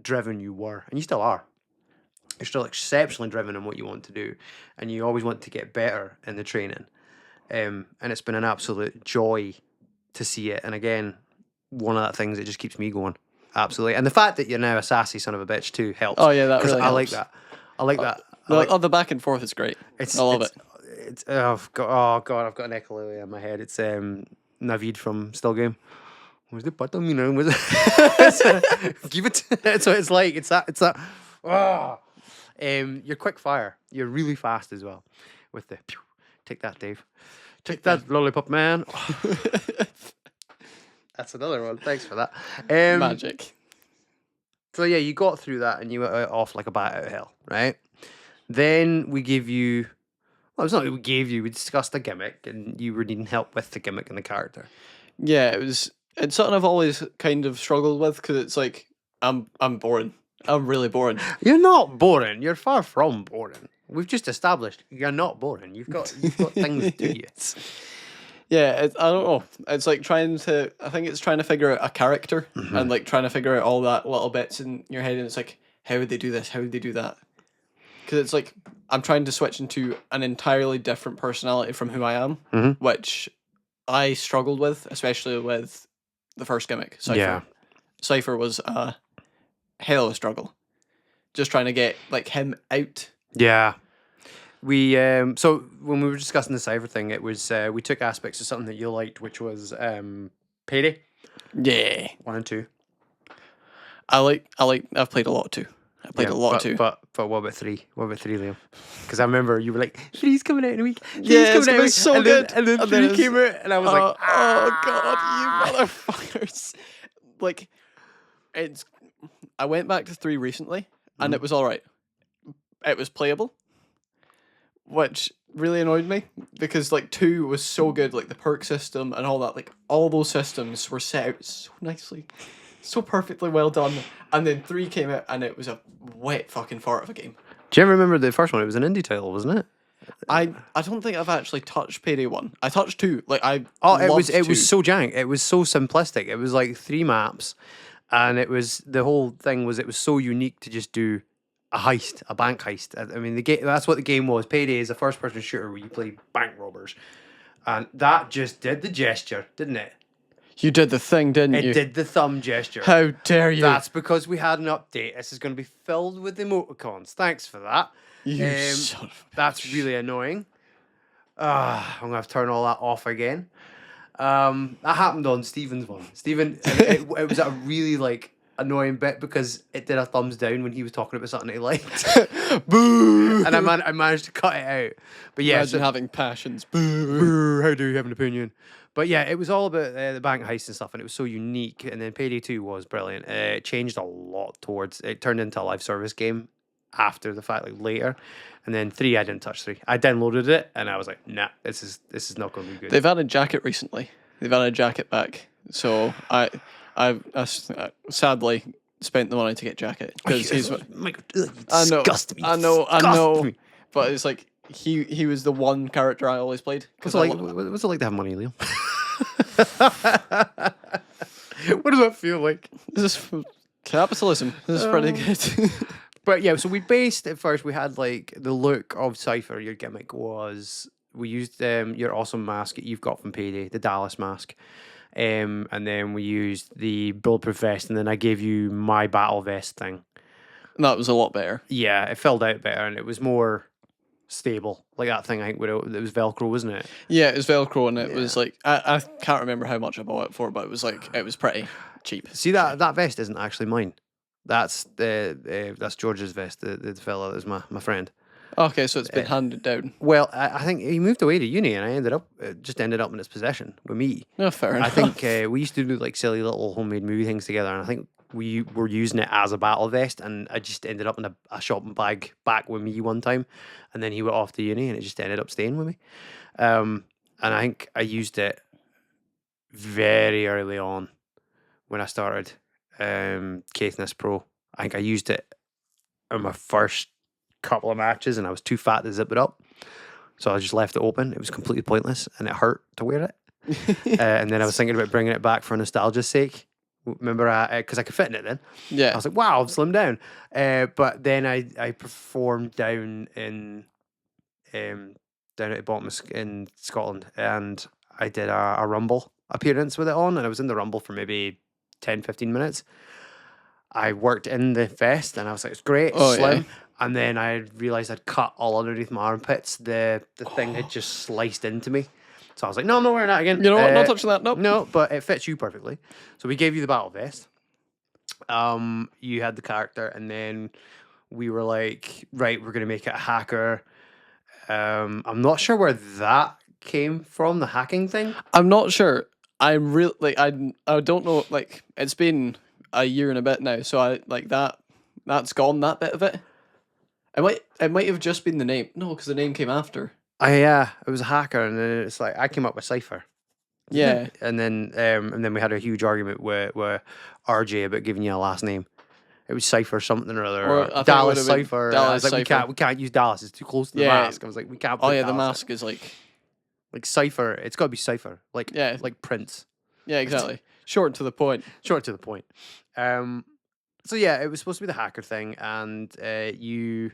driven you were, and you still are. You're still exceptionally driven in what you want to do, and you always want to get better in the training. And it's been an absolute joy to see it. And again, one of the things that just keeps me going. Absolutely. And the fact that you're now a sassy son of a bitch too helps. Oh yeah, that 'cause really I like helps. that. I like that. The back and forth is great. I love it. It's oh god, I've got an echolele in my head. It's Naveed from Still Game. Was the bottom, you know? Was it? Give it. So it's like it's that. Oh. You're quick fire. You're really fast as well. With the pew. Take that, Dave. Take that, lollipop man. That's another one. Thanks for that. Magic. So yeah, you got through that and you were off like a bat out of hell, right? Then we give you. Well, it's not that we gave you. We discussed a gimmick, and you were needing help with the gimmick and the character. Yeah, it's something I've always kind of struggled with because it's like I'm boring. I'm really boring. You're not boring. You're far from boring. We've just established you're not boring. You've got things to you. Yeah, I don't know. It's like I think it's trying to figure out a character and like trying to figure out all that little bits in your head, and it's like, how would they do this? How would they do that? Because it's like I'm trying to switch into an entirely different personality from who I am, which I struggled with, especially with the first gimmick, CYPHER. Yeah. CYPHER was a hell of a struggle. Just trying to get like him out. Yeah. We so when we were discussing the CYPHER thing, it was we took aspects of something that you liked, which was Payday. Yeah. 1 and 2. I've played a lot too. I played a lot too. But what about 3? What about 3, Liam? Because I remember you were like, 3's coming out in a week. 3's Yeah, coming out in a week. so and good. Then, and then And 3 then came out, and I was like, oh god, you motherfuckers! Like, I went back to 3 recently, and it was all right. It was playable, which really annoyed me because like 2 was so good, like the perk system and all that. Like all those systems were set out so nicely, so perfectly well done. And then 3 came out, and it was a wet fucking fart of a game. Do you ever remember the first one? It was an indie title, wasn't it? I don't think I've actually touched Payday 1. I touched 2. Like it loved was 2. so jank. It was so simplistic. It was like 3 maps, and it was the whole thing was it was so unique to just do a heist, a bank heist. I mean, the game, that's what the game was. Payday is a first-person shooter where you play bank robbers, and that just did the gesture, didn't it? You did the thing, didn't you? It did the thumb gesture. How dare you? That's because we had an update. This is going to be filled with emoticons. Thanks for that. You son of a That's bitch. really annoying. I'm going to have to turn all that off again. That happened on Stephen's one. Stephen, and it was a really like annoying bit because it did a thumbs down when he was talking about something he liked. Boo! And I managed to cut it out. But yeah, Imagine having passions. Boo! Brr, how do you have an opinion? But yeah, it was all about the bank heist and stuff, and it was so unique. And then Payday 2 was brilliant. It changed a lot towards it, turned into a live service game after the fact, like later. And then 3, I didn't touch 3. I downloaded it, and I was like, nah, this is not going to be good. They've added jacket recently. They've added jacket back. So I sadly spent the money to get jacket because he's. I know, disgust me. I know, Disgust me. but it's like he was the one character I always played. What's it like to have money, Liam? What does that feel like? This is capitalism. This is pretty good. But yeah, so we based at first. We had like the look of Cypher. Your gimmick was we used your awesome mask that you've got from Payday, the Dallas mask, and then we used the bulletproof vest, and then I gave you my battle vest thing. That was a lot better. Yeah, it filled out better, and it was more stable. Like that thing, I think it was Velcro, wasn't it? Yeah, it was Velcro, and it was like I can't remember how much I bought it for, but it was pretty cheap. See that vest isn't actually mine. That's George's vest. The fella that was my friend. Okay, so it's been handed down. Well, I think he moved away to uni, and I ended up in his possession with me. No, fair enough. I think we used to do like silly little homemade movie things together, and I think we were using it as a battle vest, and I just ended up in a shopping bag back with me one time, and then he went off to uni, and it just ended up staying with me. And I think I used it very early on when I started Caithness Pro. I think I used it in my first couple of matches, and I was too fat to zip it up, so I just left it open. It was completely pointless, and it hurt to wear it. And then I was thinking about bringing it back for nostalgia's sake. Remember, because I could fit in it then. Yeah, I was like, "Wow, I've slimmed down." But then I performed down at the bottom in Scotland, and I did a Rumble appearance with it on, and I was in the Rumble for maybe 10-15 minutes. I worked in the vest, and I was like, "It's great, slim." Yeah. And then I realised I'd cut all underneath my armpits. The thing had just sliced into me. So I was like, no, I'm not wearing that again. You know what? Not touching that. Nope. No, but it fits you perfectly. So we gave you the battle vest. You had the character, and then we were like, right, we're going to make it a hacker. I'm not sure where that came from, the hacking thing. I'm not sure. I'm really like I don't know. Like it's been a year and a bit now, so I like that's gone. That bit of it. It might have just been the name. No, because the name came after. Yeah, it was a hacker, and then it's like I came up with CYPHER. Yeah, and then we had a huge argument with RJ about giving you a last name. It was CYPHER something or other. Or Dallas CYPHER. Dallas I was like, CYPHER. we can't use Dallas. It's too close to the mask. I was like, we can't. Oh put yeah, Dallas the mask in. is like CYPHER. It's got to be CYPHER. Like Prince. Yeah, exactly. Short to the point. Short to the point. So yeah, it was supposed to be the hacker thing, and you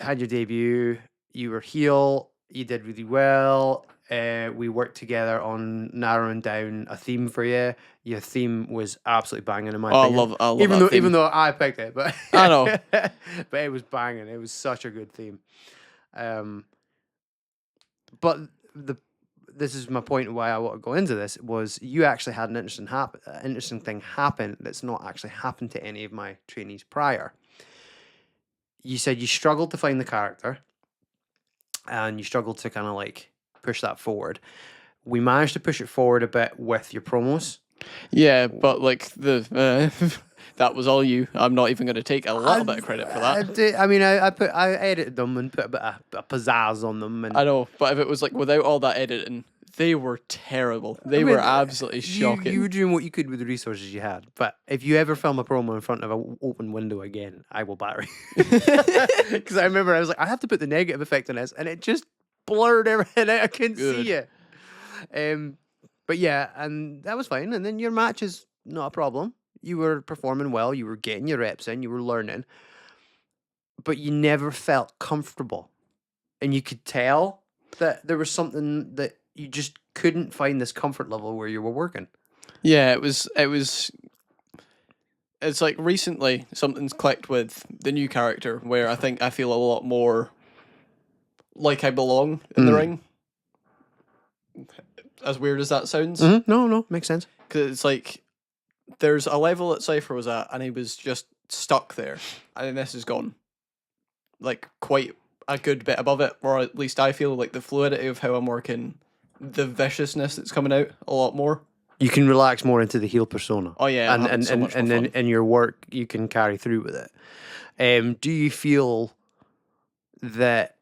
had your debut. You were heel. You did really well. We worked together on narrowing down a theme for you. Your theme was absolutely banging in my opinion. I love even though I picked it, but I know. But it was banging. It was such a good theme. But this is my point why I want to go into this was you actually had an interesting thing happen that's not actually happened to any of my trainees prior. You said you struggled to find the character, and you struggled to kind of like push that forward. We managed to push it forward a bit with your promos. Yeah, but like that was all you. I'm not even going to take a little bit of credit for that. I edited them and put a bit of pizzazz on them. And I know, but if it was like without all that editing, they were terrible. They were absolutely shocking. You were doing what you could with the resources you had. But if you ever film a promo in front of an open window again, I will batter you. Because I remember I was like, I have to put the negative effect on this, and it just blurred everything out. I couldn't see you. But yeah, and that was fine. And then your match is not a problem. You were performing well. You were getting your reps in. You were learning. But you never felt comfortable. And you could tell that there was something that you just couldn't find this comfort level where you were working. Yeah, it was. It's like recently something's clicked with the new character where I think I feel a lot more like I belong in the ring. as weird as that sounds. No, makes sense. Because it's like, there's a level that Cypher was at, and he was just stuck there. And then this is gone. Like, quite a good bit above it, or at least I feel like the fluidity of how I'm working, the viciousness that's coming out a lot more. You can relax more into the heel persona. Oh yeah, and so much more then fun. in your work you can carry through with it. Do you feel that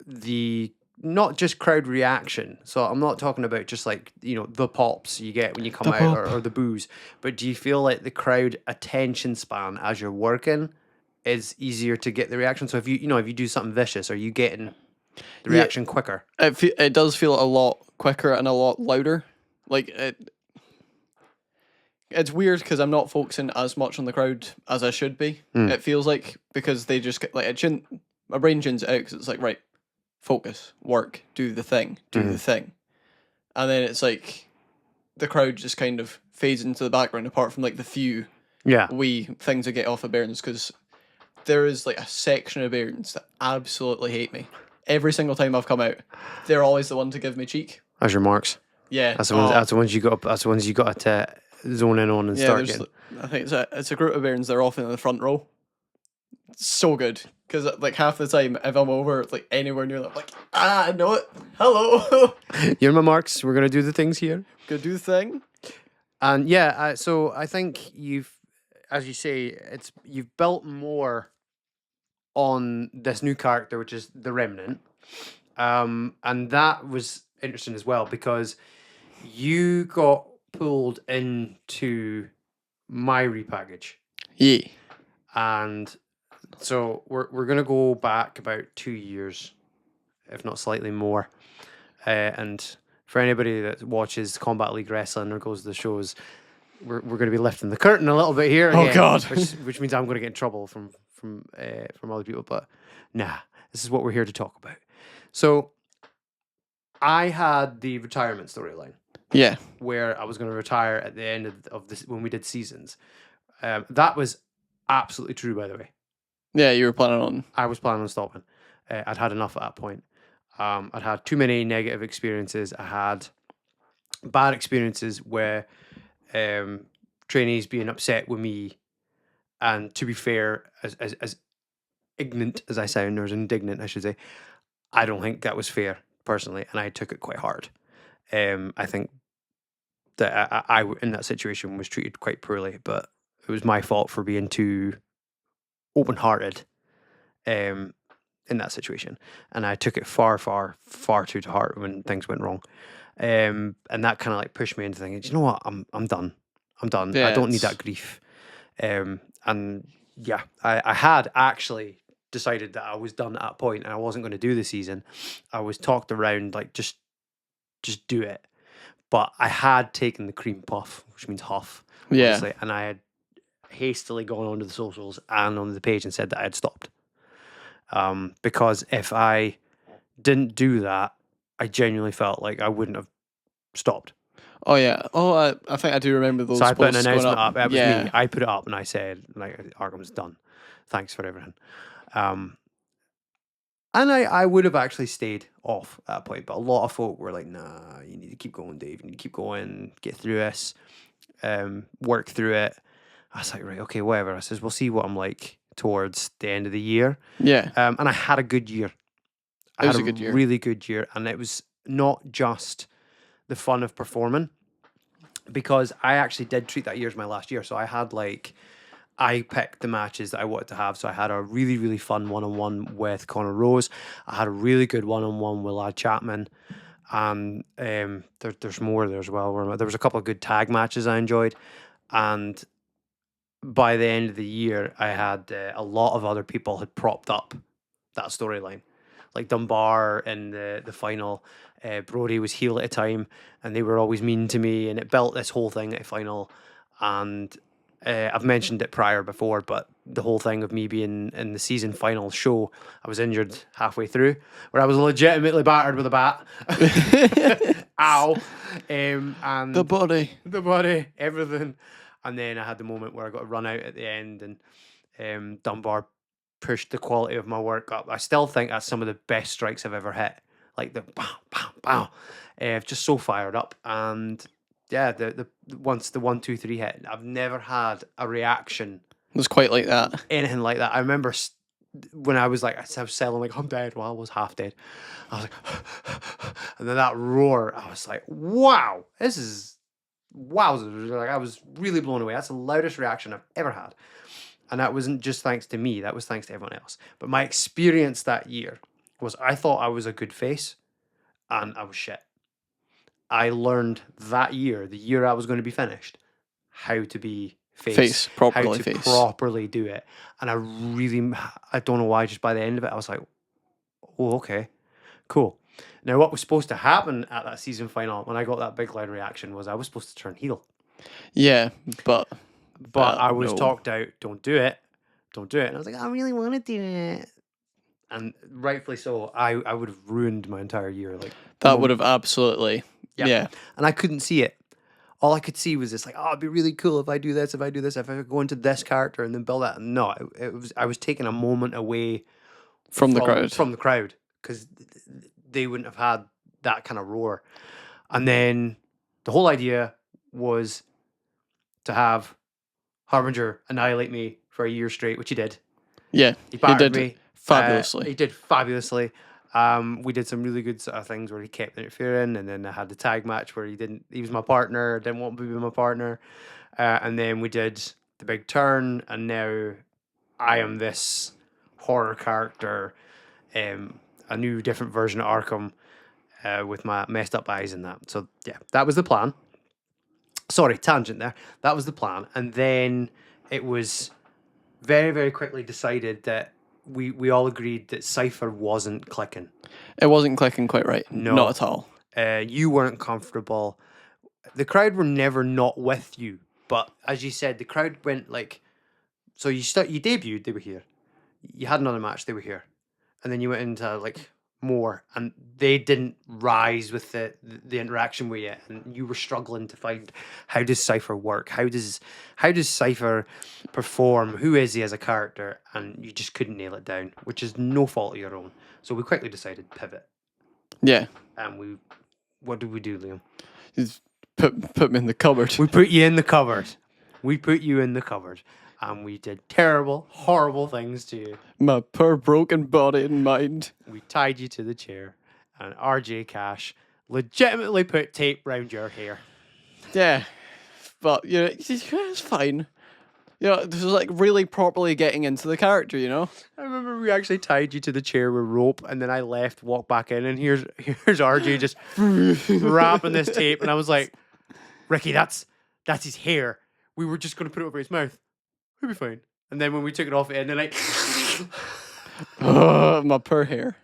the not just crowd reaction, so I'm not talking about just like, you know, the pops you get when you come The out, pop. or the boos, but do you feel like the crowd attention span as you're working is easier to get the reaction? So if you know, if you do something vicious, are you getting the Yeah. reaction quicker? It does feel a lot quicker and a lot louder. Like, it's weird because I'm not focusing as much on the crowd as I should be. It feels like, because they just get like, my brain tunes it out because it's like, right, focus, work, do the thing, the thing. And then it's like the crowd just kind of fades into the background, apart from like the few Yeah. wee things that get off of Bairns, because there is like a section of Bairns that absolutely hate me. Every single time I've come out, they're always the one to give me cheek. As your marks. Yeah. That's the ones. That's the ones you got. That's the ones you got to zone in on and start getting. I think it's a group of Bairns. They're often in the front row. It's so good, because like half the time, if I'm over like anywhere near them, I'm like, I know it. Hello. You're my marks. We're gonna do the things here. Go do the thing. And yeah, so I think you've, as you say, you've built more on this new character, which is the Remnant, and that was interesting as well because you got pulled into my repackage. Yeah. And so we're gonna go back about 2 years, if not slightly more. And for anybody that watches Combat League Wrestling or goes to the shows, we're going to be lifting the curtain a little bit here. Oh, again, God. which means I'm going to get in trouble from other people. But nah, this is what we're here to talk about. So I had the retirement storyline. Yeah. Where I was going to retire at the end of this when we did seasons. That was absolutely true, by the way. Yeah, you were planning on. I was planning on stopping. I'd had enough at that point. I'd had too many negative experiences. I had bad experiences where trainees being upset with me. And to be fair, as ignorant as I sound, or as indignant, I should say, I don't think that was fair, personally. And I took it quite hard. I think that I in that situation was treated quite poorly, but it was my fault for being too open-hearted in that situation, and I took it far too to heart when things went wrong, and that kind of like pushed me into thinking, you know what, I'm done. Yeah, I don't need that grief. And yeah, I had actually decided that I was done at that point and I wasn't going to do the season. I was talked around like just do it. But I had taken the cream puff, which means huff, obviously, and I had hastily gone onto the socials and on the page and said that I had stopped. Because if I didn't do that, I genuinely felt like I wouldn't have stopped. Oh yeah. Oh, I think I do remember those. So I put an posts going announcement up. It was Yeah. me. I put it up and I said, like, Arkham's done. Thanks for everything. And I would have actually stayed off at that point, but a lot of folk were like, nah, you need to keep going, Dave. You need to keep going, get through this, work through it. I was like, right, okay, whatever. I says, we'll see what I'm like towards the end of the year. Yeah. And I had a good year. It was a good year. Really good year. And it was not just the fun of performing, because I actually did treat that year as my last year. So I had I picked the matches that I wanted to have. So I had a really, really fun one-on-one with Connor Rose. I had a really good one-on-one with Lad Chapman. And there's more there as well. There was a couple of good tag matches I enjoyed. And by the end of the year, I had a lot of other people had propped up that storyline. Like Dunbar in the final, Brody was heel at a time, and they were always mean to me, and it built this whole thing at a final. And I've mentioned it before, but the whole thing of me being in the season final show, I was injured halfway through, where I was legitimately battered with a bat. Ow. And The body, everything. And then I had the moment where I got to run out at the end, and Dunbar pushed the quality of my work up. I still think that's some of the best strikes I've ever hit. like the pow, pow, pow, just so fired up. And yeah, the once the 1, 2, 3 hit, I've never had a reaction It was quite like that. anything like that. I remember when I was like, I was selling like I'm dead. Well, I was half dead. I was like, and then that roar, I was like, wow, this is wowzers. Like I was really blown away. That's the loudest reaction I've ever had. And that wasn't just thanks to me, that was thanks to everyone else. But my experience that year was I thought I was a good face and I was shit. I learned that year, the year I was going to be finished, how to be face, properly how to face. properly do it. And I don't know why, just by the end of it, I was like, oh, okay, cool. Now, what was supposed to happen at that season final when I got that big loud reaction was I was supposed to turn heel. Yeah, but I was no. talked out, don't do it. And I was like, I really want to do it. And rightfully so, I would have ruined my entire year. Like That would have absolutely, Yep. yeah. And I couldn't see it. All I could see was this, like, oh, it'd be really cool if I do this, if I go into this character and then build that. No, I was taking a moment away From the crowd. Because they wouldn't have had that kind of roar. And then the whole idea was to have Harbinger annihilate me for a year straight, which he did. Yeah, He battered did me fabulously. He did fabulously. We did some really good sort of things where he kept interfering, and then I had the tag match where he was my partner, didn't want to be my partner, and then we did the big turn, and now I am this horror character, a new different version of Arkham, with my messed up eyes and that. So yeah, that was the plan. Sorry, tangent there. That was the plan, and then it was very, very quickly decided that we all agreed that CYPHER wasn't clicking. It wasn't clicking quite right. No. Not at all. You weren't comfortable. The crowd were never not with you, but as you said, the crowd went like, so you debuted, they were here. You had another match, they were here, and then you went into like more, and they didn't rise with the interaction with you, and you were struggling to find how does CYPHER work, how does CYPHER perform, who is he as a character, and you just couldn't nail it down, which is no fault of your own. So we quickly decided pivot. Yeah. And what did we do, Liam? Just put me in the cupboard. We put you in the cupboard. And we did terrible, horrible things to you. My poor broken body and mind. We tied you to the chair, and RJ Cash legitimately put tape round your hair. Yeah, but you know, it's fine. You know, this is like really properly getting into the character, you know? I remember we actually tied you to the chair with rope, and then I left, walked back in, and here's RJ just wrapping this tape, and I was like, Ricky, that's his hair. We were just going to put it over his mouth. He'll be fine. And then when we took it off, and then like... my poor hair.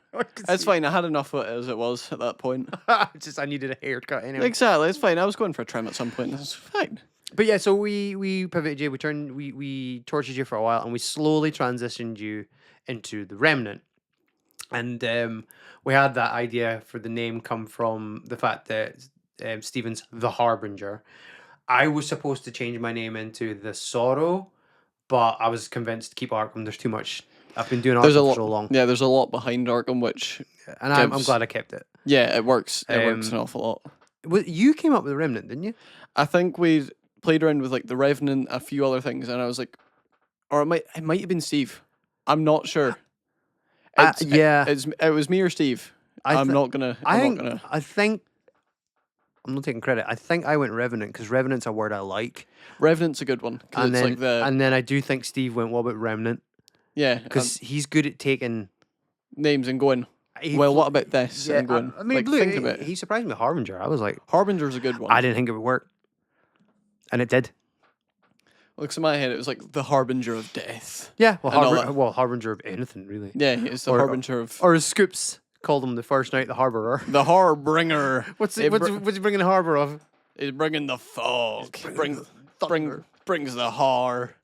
It's fine. I had enough of it as it was at that point. I needed a haircut anyway. Exactly. It's fine. I was going for a trim at some point. It's fine. But yeah, so we pivoted you. We tortured you for a while, and we slowly transitioned you into the Remnant. And we had that idea for the name come from the fact that Stephen's the Harbinger. I was supposed to change my name into the Sorrow, but I was convinced to keep Arkham. There's too much. I've been doing Arkham for so long. Yeah, there's a lot behind Arkham, which... And I'm glad I kept it. Yeah, it works. It works an awful lot. You came up with the Remnant, didn't you? I think we played around with like the Revenant, a few other things, and I was like... Or it might have been Steve. I'm not sure. It was me or Steve. I'm not gonna... I'm not taking credit. I think I went Revenant because Revenant's a word I like. Revenant's a good one. And then I do think Steve went, what about Remnant? Yeah. Because he's good at taking names and going, well, what about this? Yeah, and going, I mean, like, look, think about it. He surprised me with Harbinger. I was like... Harbinger's a good one. I didn't think it would work. And it did. Looks in my head, it was like the Harbinger of death. Yeah, well, Harbinger of anything, really. Yeah, it's the Harbinger of... Or as Scoops called him the first night, the Harborer. The Harbinger. What's he bringing the harbour of? He's bringing the fog. Brings the horror.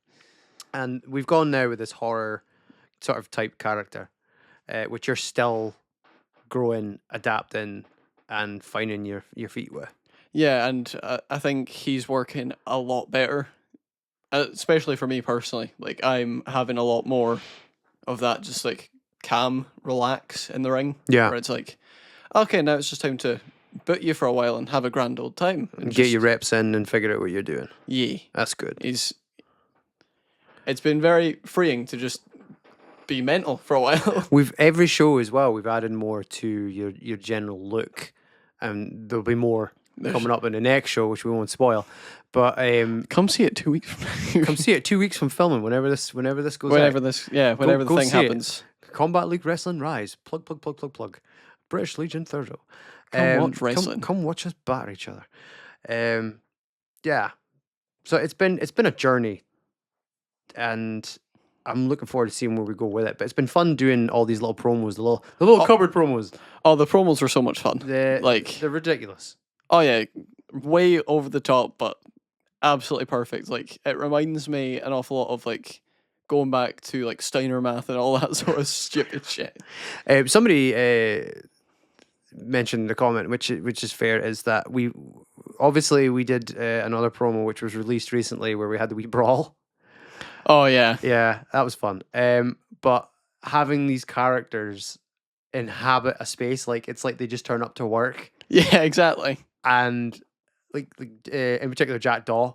And we've gone now with this horror sort of type character, which you're still growing, adapting, and finding your feet with. Yeah, and I think he's working a lot better, especially for me personally. Like, I'm having a lot more of that just like calm, relax in the ring. Yeah. Where it's like, okay, now it's just time to boot you for a while and have a grand old time. And Get your reps in and figure out what you're doing. Yeah. That's good. It's been very freeing to just be mental for a while. We've every show as well. We've added more to your general look, and there'll be more coming up in the next show, which we won't spoil. But come see it 2 weeks from now. come see it 2 weeks from filming. Whenever this goes whenever out. whenever Go the thing see it. happens. Combat League Wrestling Rise. Plug. British Legion Thurso. Come watch wrestling. Come watch us batter each other. Yeah. So it's been a journey, and I'm looking forward to seeing where we go with it. But it's been fun doing all these little promos, the little cupboard promos. Oh, the promos were so much fun. They're ridiculous. Oh yeah, way over the top, but absolutely perfect. Like, it reminds me an awful lot of like going back to like Steiner math and all that sort of stupid shit. Somebody mentioned in the comment, which is fair, is that we did another promo which was released recently where we had the wee brawl. Oh yeah, yeah, that was fun. But having these characters inhabit a space, like it's like they just turn up to work. Yeah, exactly. And like in particular Jack Daw,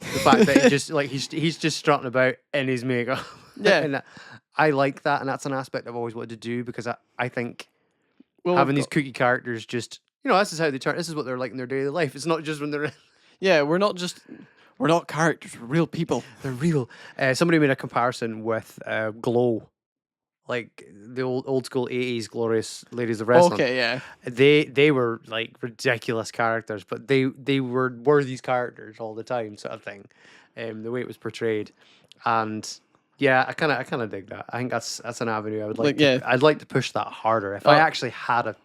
the fact that he just like he's just strutting about in his makeup. Yeah, and I like that, and that's an aspect I've always wanted to do, because I think well, having these kooky characters, just this is how they turn. This is what they're like in their daily life. It's not just when they're yeah, we're not characters, we're real people. They're real. Somebody made a comparison with G.L.O.W, like the old school 80s glorious ladies of wrestling. Okay, yeah. They were like ridiculous characters, but they were these characters all the time, sort of thing. The way it was portrayed, and yeah, I kind of dig that. I think that's an avenue I would like. I'd like to push that harder. If I actually had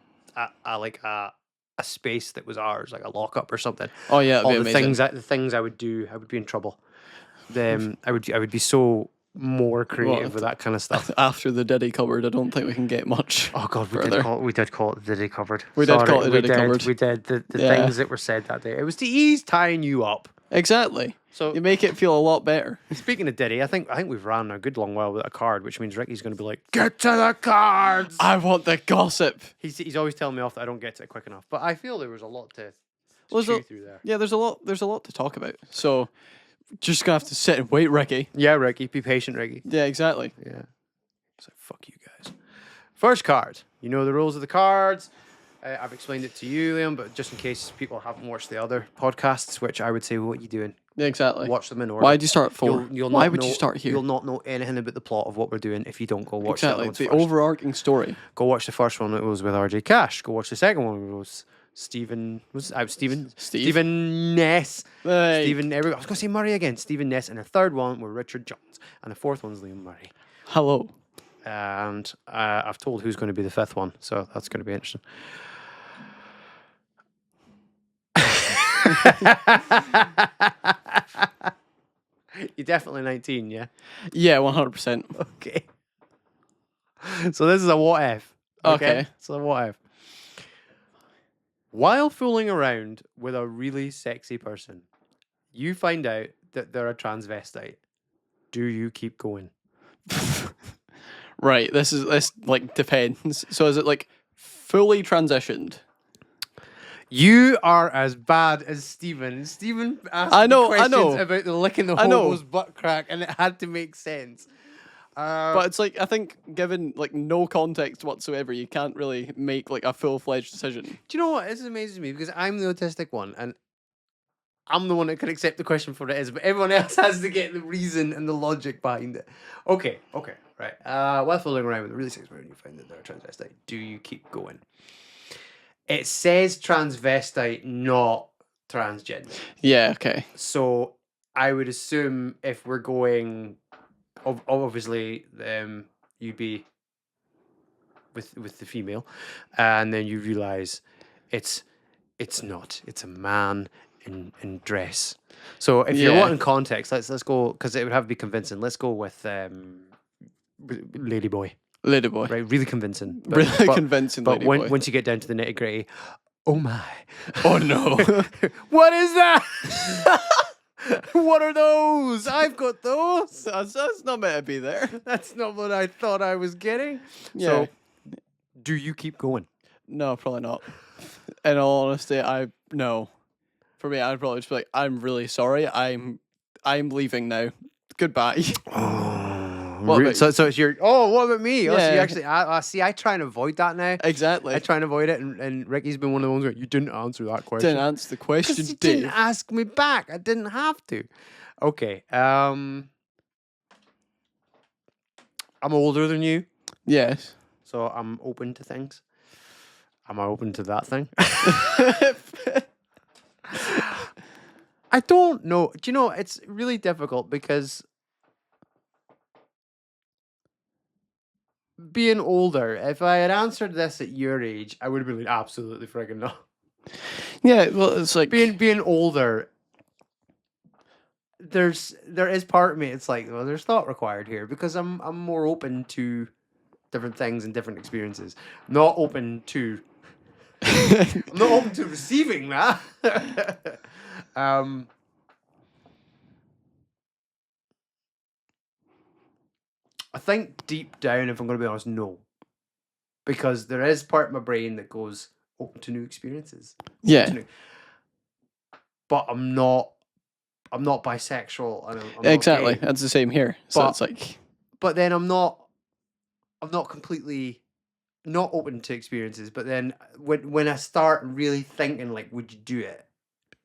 a space that was ours, like a lockup or something. Oh yeah, all the things I would do, I would be in trouble. I would be so more creative with that kind of stuff. After the Diddy cupboard, I don't think we can get much. Oh god, we did call it the Diddy cupboard. We did call it the Diddy cupboard. We did the things that were said that day. It was to ease tying you up. Exactly. So you make it feel a lot better. Speaking of Diddy, I think we've ran a good long while with a card, which means Ricky's going to be like, "Get to the cards! I want the gossip." He's always telling me off that I don't get to it quick enough, but I feel there was a lot to chew through there. Yeah, there's a lot to talk about. So just gonna have to sit and wait, Ricky. Yeah, Ricky, be patient, Ricky. Yeah, exactly. Yeah. So fuck you guys. First card. You know the rules of the cards. I've explained it to you, Liam, but just in case people haven't watched the other podcasts, which I would say, what are you doing? Yeah, exactly. Watch them in order. Why do you start at 4? Why would you start here? You'll not know anything about the plot of what we're doing if you don't go watch exactly. the overarching story. Go watch the first one. It was with RJ Cash. Go watch the second one. It was Stephen Ness. Hey. Stephen. I was going to say Murray again. Stephen Ness, and the third one were Richard Jones, and the fourth one's Liam Murray. Hello. And I've told who's going to be the fifth one, so that's going to be interesting. You're definitely 19, yeah? Yeah, 100%. Okay. So this is a what if. Okay. So what if? While fooling around with a really sexy person, you find out that they're a transvestite. Do you keep going? Right. This like depends. So is it like fully transitioned? You are as bad as Stephen. Stephen asked questions about the licking the hobo's butt crack, and it had to make sense. But it's like, I think given like no context whatsoever, you can't really make like a full-fledged decision. Do you know what? This amazes me because I'm the autistic one, and I'm the one that can accept the question for what it is, but everyone else has to get the reason and the logic behind it. Okay, right. While fooling around with a really sexy person, you find that they're a transvestite. Do you keep going? It says transvestite, not transgender. Yeah, okay. So I would assume if we're going, obviously, you'd be with the female, and then you realise it's not. It's a man in dress. So if you're wanting context, let's go, because it would have to be convincing. Let's go with Ladyboy. Ladyboy. Right, really convincing. Convincing But Ladyboy. once you get down to the nitty gritty, oh my. Oh no. What is that? What are those? I've got those. That's not meant to be there. That's not what I thought I was getting. Yeah. So, do you keep going? No, probably not. In all honesty, no. For me, I'd probably just be like, I'm really sorry. I'm leaving now. Goodbye. What about so it's your. Oh, what about me? Oh, so you Yeah. actually. I see. I try and avoid that now. Exactly. I try and avoid it, and Ricky's been one of the ones where you didn't answer that question. Didn't answer the question, Because you Dave. didn't ask me back. I didn't have to. Okay. I'm older than you, Yes. so I'm open to things. Am I open to that thing? I don't know. Do you know, it's really difficult because being older, if I had answered this at your age, I would have been like, absolutely friggin' no. Yeah, well, it's like Being older, there is part of me, it's like, well, there's thought required here because I'm more open to different things and different experiences. Not open to I'm not open to receiving that. I think deep down, if I'm going to be honest, no. Because there is part of my brain that goes open to new experiences. Yeah. But I'm not bisexual. And I'm Exactly. Not gay. That's the same here. So But- it's like, But then I'm not completely not open to experiences. But then when I start really thinking, like, would you do it?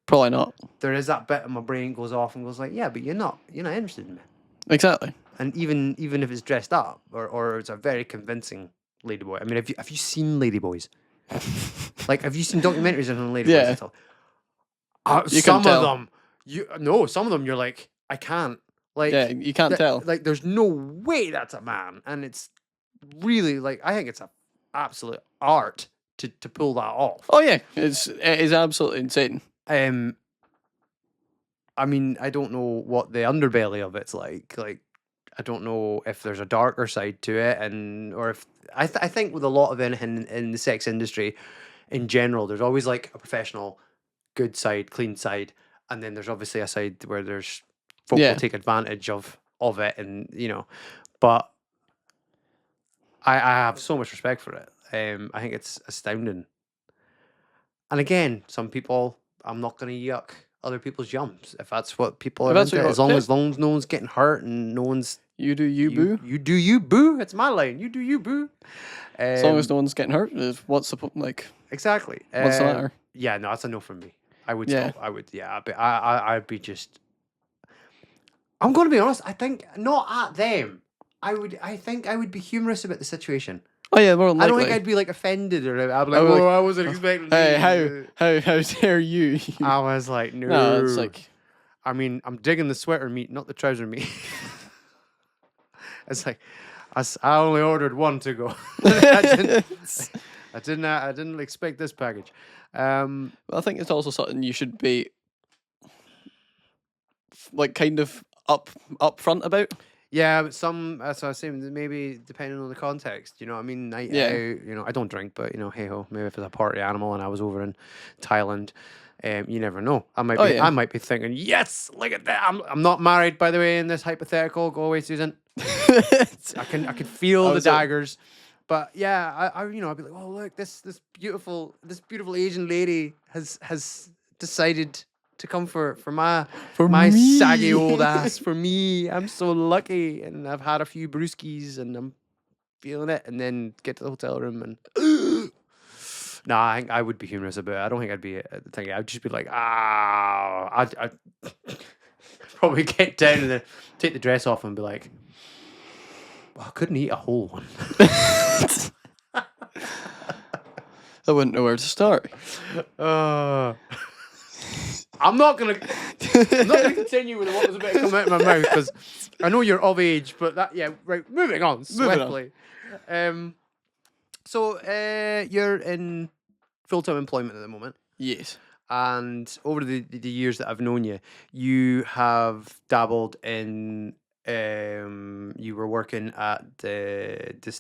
probably not. There is that bit of my brain goes off and goes like, yeah, but you're not interested in me. Exactly. And even if it's dressed up or it's a very convincing ladyboy. I mean, have you seen ladyboys? Like, have you seen documentaries on ladyboys Yeah. at all? You Some can of tell. some of them you're like, I can't. Like, Yeah, you can't tell. Like, there's no way that's a man, and it's really like I think it's a absolute art to pull that off. Oh yeah, it is absolutely insane. I mean, I don't know what the underbelly of it's like. Like, I don't know if there's a darker side to it, or if I think with a lot of anything in the sex industry, in general, there's always like a professional, good side, clean side, and then there's obviously a side where there's folk Yeah. will take advantage of it, and But I have so much respect for it. I think it's astounding. And again, some people, I'm not going to yuck other people's jumps if that's what people If are that's into. what you As long as no one's getting hurt and no one's You do you, boo. you do you, boo. It's my line. You do you, boo. As long as no one's getting hurt, what's the like? Exactly. What's the matter? Yeah, no, that's a no from me. I would Yeah. stop. I would. Yeah, I'd be just. I'm going to be honest. I think not at them. I think I would be humorous about the situation. Oh yeah, more than I likely. don't think I'd be like offended or I'd be like, I would "Whoa, like, I wasn't expecting." Hey, how dare you? I was like, no. No, it's like, I mean, I'm digging the sweater meat, not the trouser meat. It's like, I only ordered one to go. I didn't expect this package. well, I think it's also something you should be like kind of upfront about. Yeah, but some, as I was saying, maybe depending on the context, you know what I mean? Night Yeah. out, I don't drink, but, hey ho, maybe if it's a party animal and I was over in Thailand, you never know. I might be thinking, yes, look at that. I'm not married, by the way, in this hypothetical. Go away, Susan. I can feel the daggers. But yeah, I'd be like, oh look, this beautiful Asian lady has decided to come for my me. saggy old ass, for me. I'm so lucky, and I've had a few brewskis and I'm feeling it, and then get to the hotel room and nah, I think I would be humorous about it. I don't think I'd be thinking. I'd just be like, I'd probably get down and then take the dress off and be like, well, I couldn't eat a whole one. I wouldn't know where to start. I'm not gonna continue with what was about to come out of my mouth because I know you're of age, but right. Moving on swiftly. So you're in full-time employment at the moment, Yes. and over the years that I've known you, you have dabbled in. You were working at the 8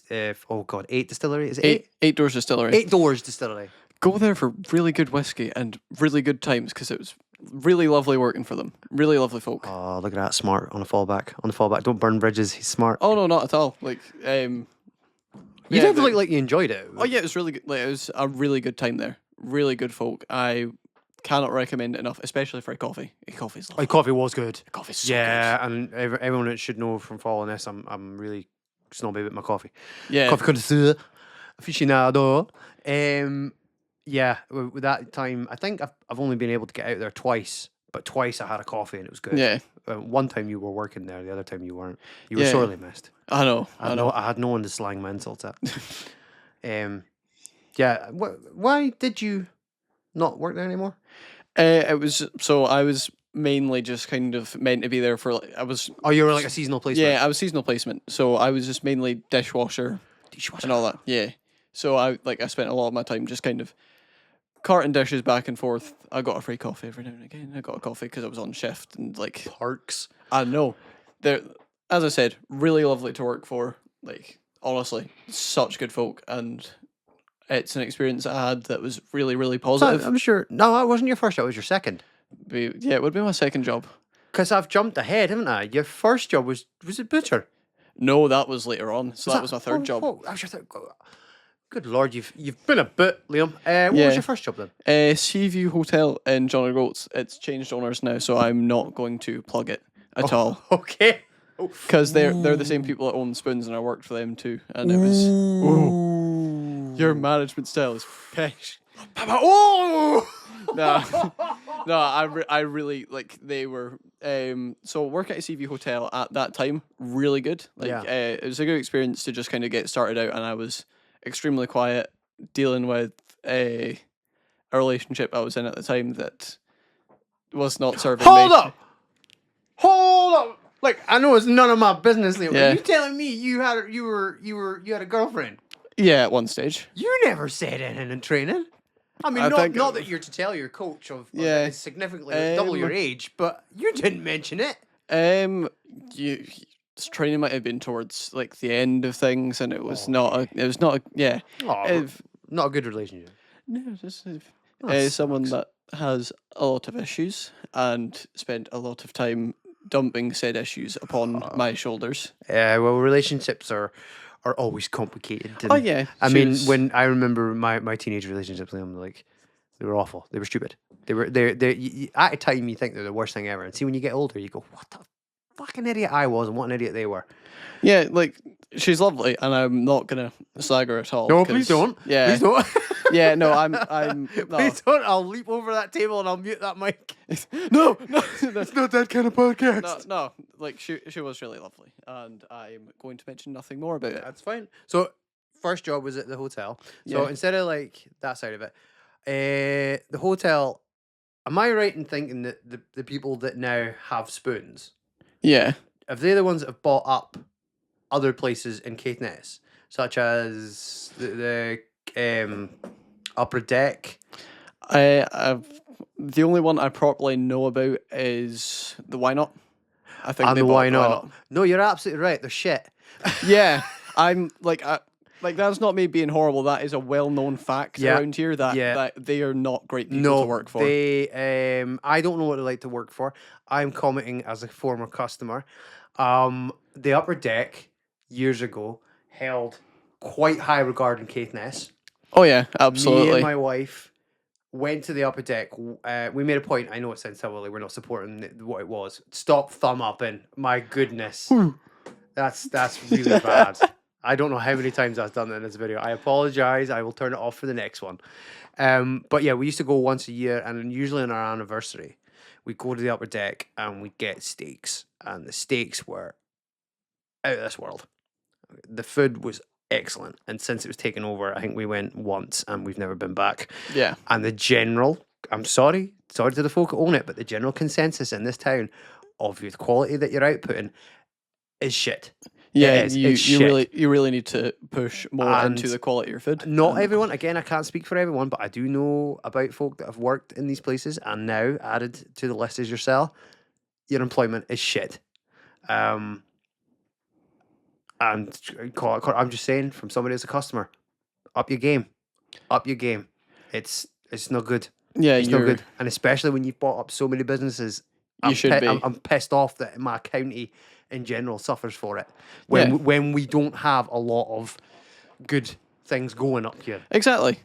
distillery. Is it 8? 8 Doors Distillery. 8 Doors Distillery. Go there for really good whiskey and really good times because it was really lovely working for them. Really lovely folk. Oh, look at that! Smart on the fallback. Don't burn bridges. He's smart. Oh no, not at all. Like You Yeah, definitely look like you enjoyed it. Oh yeah, it was really good. Like, it was a really good time there. Really good folk. I cannot recommend it enough, especially for a coffee. A coffee's lovely. Coffee was good. Coffee's so Yeah, and everyone that should know from following this, I'm really snobby about my coffee. Yeah. Coffee connoisseur, aficionado. Yeah, with that time, I think I've only been able to get out there twice, but twice I had a coffee and it was good. Yeah. One time you were working there, the other time you weren't. You were Yeah. sorely missed. I know. I know. I had no one to slang my insults at. Yeah. Why did you not work there anymore? It was so I was mainly just kind of meant to be there for like I was. Oh, you were like a seasonal placement. Yeah, I was seasonal placement, so I was just mainly dishwasher and all that. Yeah, so I spent a lot of my time just kind of carting dishes back and forth. I got a free coffee every now and again. I got a coffee because I was on shift and like Parks. I know, they're as I said, really lovely to work for. Like honestly, such good folk, and it's an experience I had that was really really positive. So I'm sure. No, that wasn't your first job. It was your second. Yeah, it would be my second job. Because I've jumped ahead, haven't I? Your first job was it butcher? No, that was later on. So that was my third job. Oh, that was your third. Good lord, you've been a bit, Liam. What was your first job then? Seaview Hotel in John O'Groats. It's changed owners now, so I'm not going to plug it at all. Okay. Because they're the same people that own Spoons, and I worked for them too. And it was your management style is pesh. Oh. No, I really like they were. So working at a Seaview Hotel at that time really good. Like it was a good experience to just kind of get started out, and I was extremely quiet, dealing with a relationship I was in at the time that was not serving me. Hold up! Like I know it's none of my business, Liam. Yeah. Are you telling me you had a girlfriend? Yeah, at one stage. You never said anything in training. I mean, not that you're to tell your coach of it's significantly double your age, but you didn't mention it. Training might have been towards like the end of things, and it was not a not a good relationship. No, just someone that has a lot of issues and spent a lot of time dumping said issues upon my shoulders. Well, relationships are always complicated. Oh yeah, I mean, when I remember my teenage relationships, I'm like, they were awful. They were stupid. They at a time you think they're the worst thing ever, and see when you get older, you go, what the fucking idiot I was, and what an idiot they were. Yeah, like she's lovely, and I'm not gonna slag her at all. No, please don't. Yeah, please don't. Yeah, no, I'm. No. Please don't. I'll leap over that table and I'll mute that mic. No, it's not that kind of podcast. No, like she was really lovely, and I'm going to mention nothing more about it. That's fine. So, first job was at the hotel. So instead of like that side of it, the hotel. Am I right in thinking that the people that now have Spoons? Yeah. Are they the ones that have bought up other places in Caithness, such as the Upper Deck? The only one I properly know about is the Why Not. I think they the bought Why the Why Not. Not. No, you're absolutely right. They're shit. Yeah, I'm like that's not me being horrible. That is a well-known fact around here that they are not great people to work for. They I don't know what they like to work for. I'm commenting as a former customer. The Upper Deck years ago held quite high regard in Caithness. Oh yeah, absolutely. Me and my wife went to the Upper Deck. We made a point. I know it sounds silly. We're not supporting what it was. Stop thumb up and my goodness, that's really bad. I don't know how many times I've done that in this video. I apologize. I will turn it off for the next one. But yeah, we used to go once a year, and usually on our anniversary, we go to the Upper Deck and we get steaks, and the steaks were out of this world. The food was excellent, and since it was taken over, I think we went once and we've never been back. Yeah. And the general, I'm sorry to the folk who own it, but the general consensus in this town of the quality that you're outputting is shit. Yeah, you really need to push more into the quality of your food. Not everyone, again, I can't speak for everyone, but I do know about folk that have worked in these places and now added to the list as yourself. Your employment is shit. And I'm just saying, from somebody as a customer, up your game. Up your game. It's not good. Yeah, it's not good. And especially when you've bought up so many businesses, I'm pissed off that my county in general suffers for it. When we don't have a lot of good things going up here. Exactly.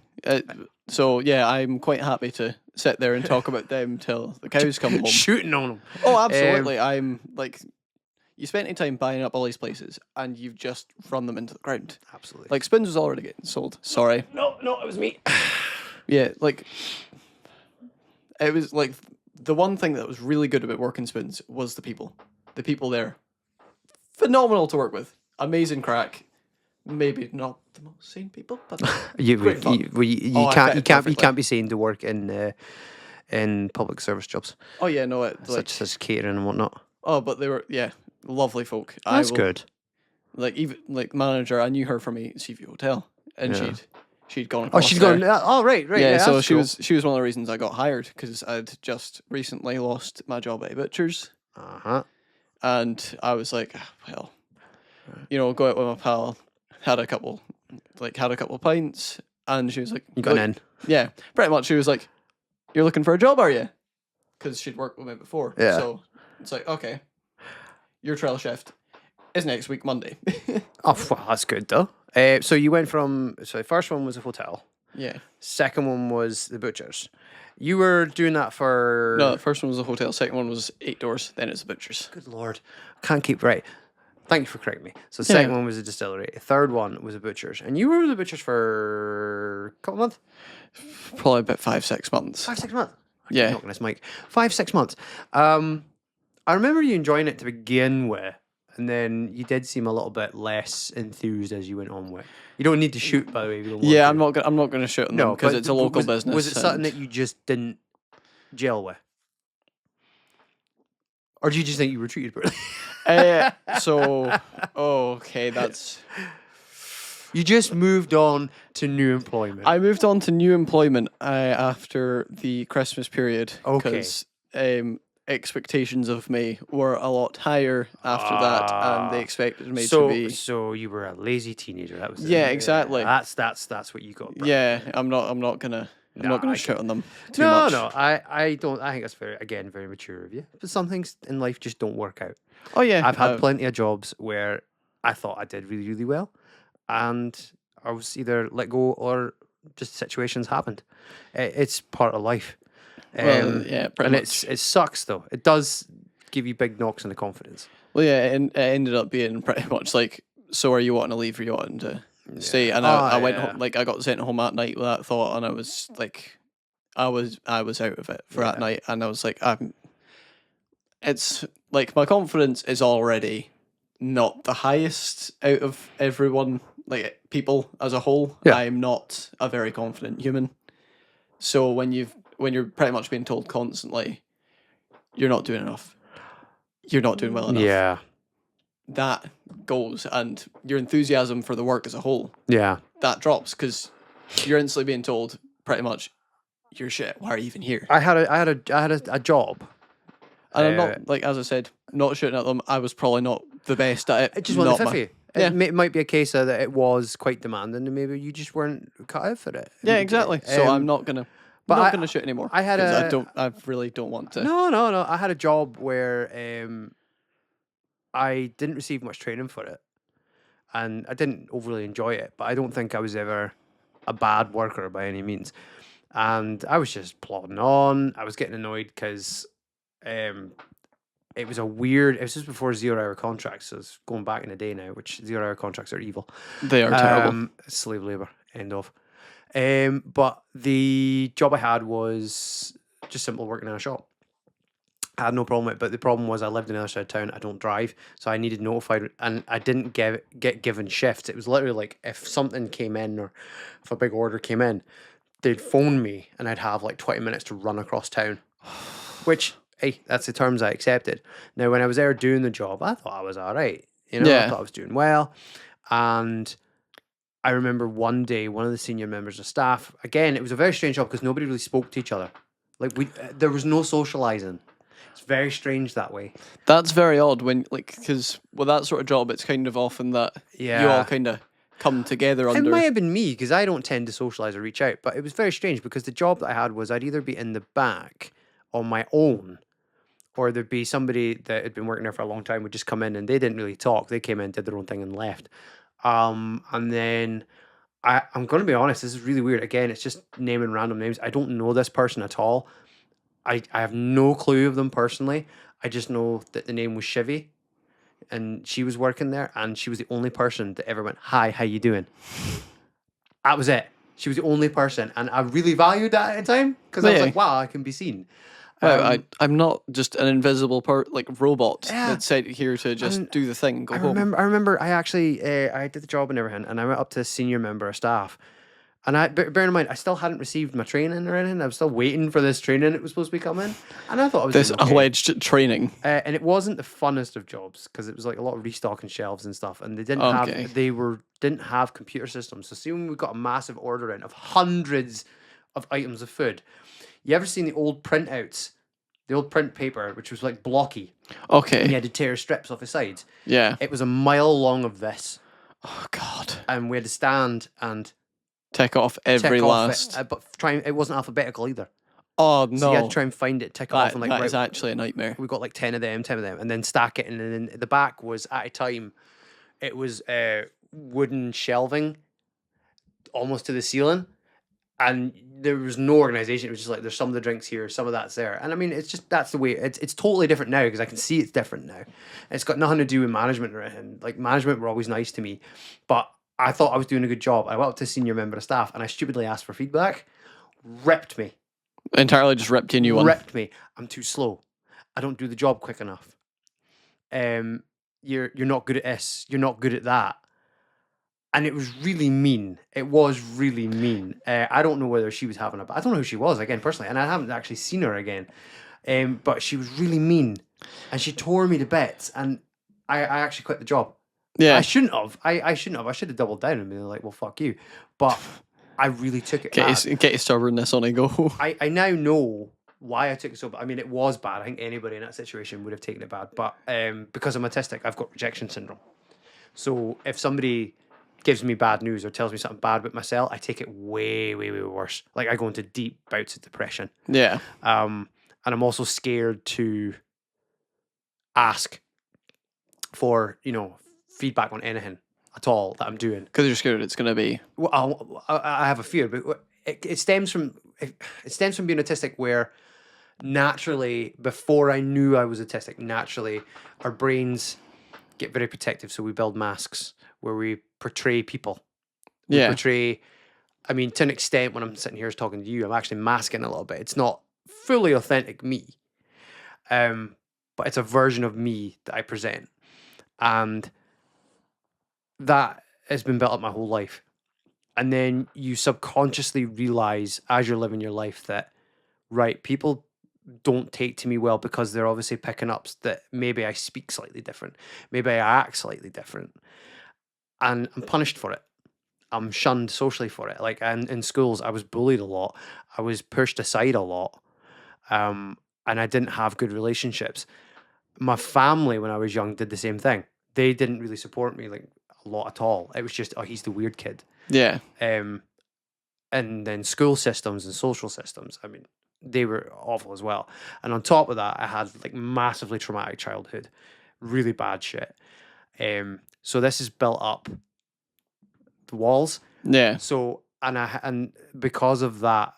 So yeah, I'm quite happy to sit there and talk about them till the cows come home. Shooting on them. Oh, absolutely. I'm like, you spent any time buying up all these places, and you've just run them into the ground. Absolutely. Like Spins was already getting sold. Sorry. No, it was me. Yeah, like it was like the one thing that was really good about working Spins was the people. The people there, phenomenal to work with. Amazing crack. Maybe not the most sane people, but You great fun. you I can't fit perfectly. can't be seen to work in public service jobs Oh yeah, no, it, like such as catering and whatnot. oh, but they were lovely folk. That's good. Like even like manager, I knew her from a CV hotel, and Yeah. she'd gone. Oh, across she's there. gone. Oh, right. Yeah, so that's she cool. was one of the reasons I got hired because I'd just recently lost my job at a butcher's, and I was like, well, go out with my pal, had a couple pints, and she was like, You got in. Yeah, pretty much. She was like, "You're looking for a job, are you?" Because she'd worked with me before. Yeah. So it's like, okay, your trial shift is next week Monday. Oh, well, that's good though. So you went from the first one was a hotel. Yeah. Second one was the butchers. You were doing that for No, the first one was a hotel. Second one was 8 doors. Then it's a butcher's. Good Lord, I can't keep right. Thank you for correcting me. So the Yeah. second one was a distillery. The third one was a butcher's, and you were with the butcher's for a couple months. Probably about 5-6 months. 5-6 months. Yeah. Knocking this mic. 5-6 months. I remember you enjoying it to begin with, and then you did seem a little bit less enthused as you went on with. You don't need to shoot, by the way. If you don't want Yeah, to. I'm not gonna shoot on them because but it's a local was, business. Was it something and- that you just didn't gel with, or do you just think you were treated poorly? Okay, that's. You just moved on to new employment. I moved on to new employment after the Christmas period Okay. because expectations of me were a lot higher after that, and they expected me to be. So you were a lazy teenager. That was it. Yeah, exactly. That's what you got. Bro. Yeah, I'm not gonna shout on them too No, much. no, I don't. I think that's very mature of you. But some things in life just don't work out. Oh yeah, I've had plenty of jobs where I thought I did really, really well, and I was either let go or just situations happened. It's part of life. Yeah, pretty and much. it sucks though. It does give you big knocks in the confidence. Well, yeah, and it ended up being pretty much like, so are you wanting to leave or you wanting to stay? And I went home, like I got sent home at night with that thought, and I was like, I was out of it for that night, and I was like, it's like my confidence is already not the highest out of everyone, like people as a whole. Yeah. I'm not a very confident human. So when you're pretty much being told constantly, you're not doing enough, you're not doing well enough. Yeah. That goes, and your enthusiasm for the work as a whole, Yeah. that drops because you're instantly being told pretty much you're shit. Why are you even here? I had a job. And I'm not, like, as I said, not shooting at them. I was probably not the best at it. It just wasn't Not fit for you. Yeah. It might be a case of that it was quite demanding, and maybe you just weren't cut out for it. Yeah, exactly. So I'm not gonna. but Not I- gonna shoot anymore. I had 'cause a- I really don't want to. No. I had a job where I didn't receive much training for it, and I didn't overly enjoy it. But I don't think I was ever a bad worker by any means. And I was just plodding on. I was getting annoyed because it was a weird. It was just before 0-hour contracts. So it's going back in the day now, which 0-hour contracts are evil. They are terrible. Slave labor. End of. But the job I had was just simple working in a shop. I had no problem with it, but the problem was I lived on the other side of town. I don't drive, so I needed notified, and I didn't get given shifts. It was literally like if something came in or if a big order came in, they'd phone me, and I'd have like 20 minutes to run across town, which, hey, that's the terms I accepted. Now, when I was there doing the job, I thought I was all right. I Yeah. thought I was doing well, and I remember one day, one of the senior members of staff, again, it was a very strange job because nobody really spoke to each other. Like there was no socializing. It's very strange that way. That's very odd when, like, because with that sort of job, it's kind of often that you Yeah. all kind of come together It under. might have been me because I don't tend to socialize or reach out, but it was very strange because the job that I had was I'd either be in the back on my own, or there'd be somebody that had been working there for a long time would just come in and they didn't really talk. They came in, did their own thing, and left. And then I'm going to be honest, this is really weird. Again, it's just naming random names. I don't know this person at all. I have no clue of them personally. I just know that the name was Shivy, and she was working there, and she was the only person that ever went, "Hi, how you doing?" That was it. She was the only person, and I really valued that at the time because I was Yeah. like, "Wow, I can be seen." Well, I'm not just an invisible robot Yeah. that's set here to just do the thing, go home. I remember. I actually, I did the job and everything, and I went up to a senior member of staff. And bear in mind, I still hadn't received my training or anything. I was still waiting for this training that was supposed to be coming, and I thought I was This doing okay. alleged training. And it wasn't the funnest of jobs because it was like a lot of restocking shelves and stuff, and they didn't Okay. didn't have computer systems. So see, when we got a massive order in of hundreds of items of food, you ever seen the old printouts, the old print paper, which was like blocky, and you Okay. had to tear strips off the sides? Yeah. It was a mile long of this, Oh God. and we had to stand and Tick off every tick off last. it, but it wasn't alphabetical either. Oh So you had no. to try and find it, tick it off, and like That right, is actually a nightmare. we got like 10 of them, and then stack it, and then at the back was at a time, it was wooden shelving almost to the ceiling, and there was no organization. It was just like there's some of the drinks here, some of that's there, and I mean it's just that's the way it's totally different now because I can see it's different now. It's got nothing to do with management or anything. Like management were always nice to me, but I thought I was doing a good job. I went up to a senior member of staff and I stupidly asked for feedback. Ripped me. Entirely just ripped you a new one. Ripped me. I'm too slow. I don't do the job quick enough. You're not good at this. You're not good at that. And it was really mean. It was really mean. I don't know whether she was having I don't know who she was again personally, and I haven't actually seen her again. But she was really mean, and she tore me to bits. And I actually quit the job. Yeah. I shouldn't have. I shouldn't have. I should have doubled down and been like, "Well, fuck you." But I really took it. Get your stubbornness on a go. I now know why I took it so bad. I mean, it was bad. I think anybody in that situation would have taken it bad. But because I'm autistic, I've got rejection syndrome. So if somebody gives me bad news or tells me something bad about myself, I take it way, way, way worse. Like I go into deep bouts of depression. Yeah. And I'm also scared to ask for, feedback on anything at all that I'm doing. Because you're scared it's going to be. Well, I have a fear, but it stems from being autistic, where naturally, before I knew I was autistic, naturally our brains get very protective. So we build masks where we portray people. We Yeah. portray. I mean, to an extent, when I'm sitting here talking to you, I'm actually masking a little bit. It's not fully authentic me, but it's a version of me that I present, and that has been built up my whole life. And then you subconsciously realize as you're living your life that, right, people don't take to me well because they're obviously picking up that maybe I speak slightly different, maybe I act slightly different, and I'm punished for it. I'm shunned socially for it. Like, and in schools, I was bullied a lot. I was pushed aside a lot, and I didn't have good relationships. My family, when I was young, did the same thing. They didn't really support me like a lot at all. It was just, oh, he's the weird kid. Yeah. And then school systems and social systems, I mean, they were awful as well. And on top of that, I had like massively traumatic childhood, really bad shit. So this is built up the walls. Yeah. So and because of that,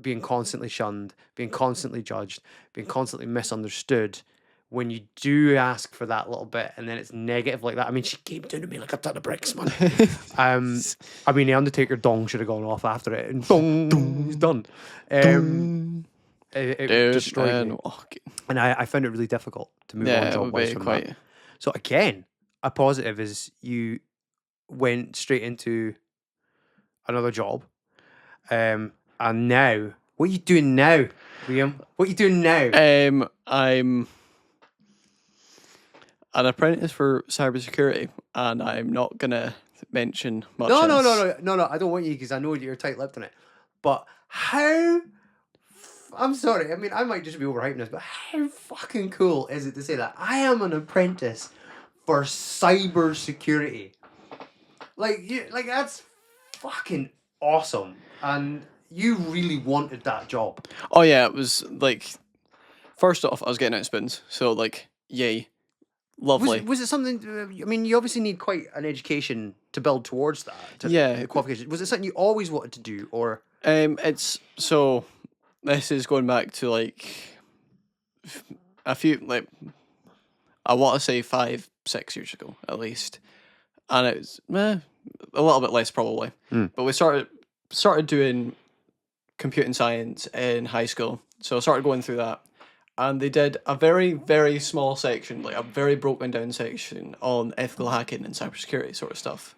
being constantly shunned, being constantly judged, being constantly misunderstood, when you do ask for that little bit and then it's negative like that. I mean, she came down to me like a ton of bricks, man. I mean, the Undertaker dong should have gone off after it, and dong, he's done. It destroyed me. And I found it really difficult to move on job-wise from that. So again, a positive is you went straight into another job. And now, what are you doing now, Liam? What are you doing now? I'm an apprentice for cybersecurity, and I'm not gonna mention much. No. I don't want you because I know you're tight-lipped on it. But how? I'm sorry. I mean, I might just be overhyping this, but how fucking cool is it to say that I am an apprentice for cybersecurity? Like that's fucking awesome, and you really wanted that job. Oh yeah, it was like, first off, I was getting out spoons, so like, yay. Lovely. Was it something? I mean, you obviously need quite an education to build towards that. Yeah. Qualification. Was it something you always wanted to do, or? It's so. This is going back to like a few like I want to say 5-6 years ago at least, and it was a little bit less probably. But we started doing computing science in high school, so I started going through that, and they did a very, very small section, like a very broken down section on ethical hacking and cybersecurity sort of stuff,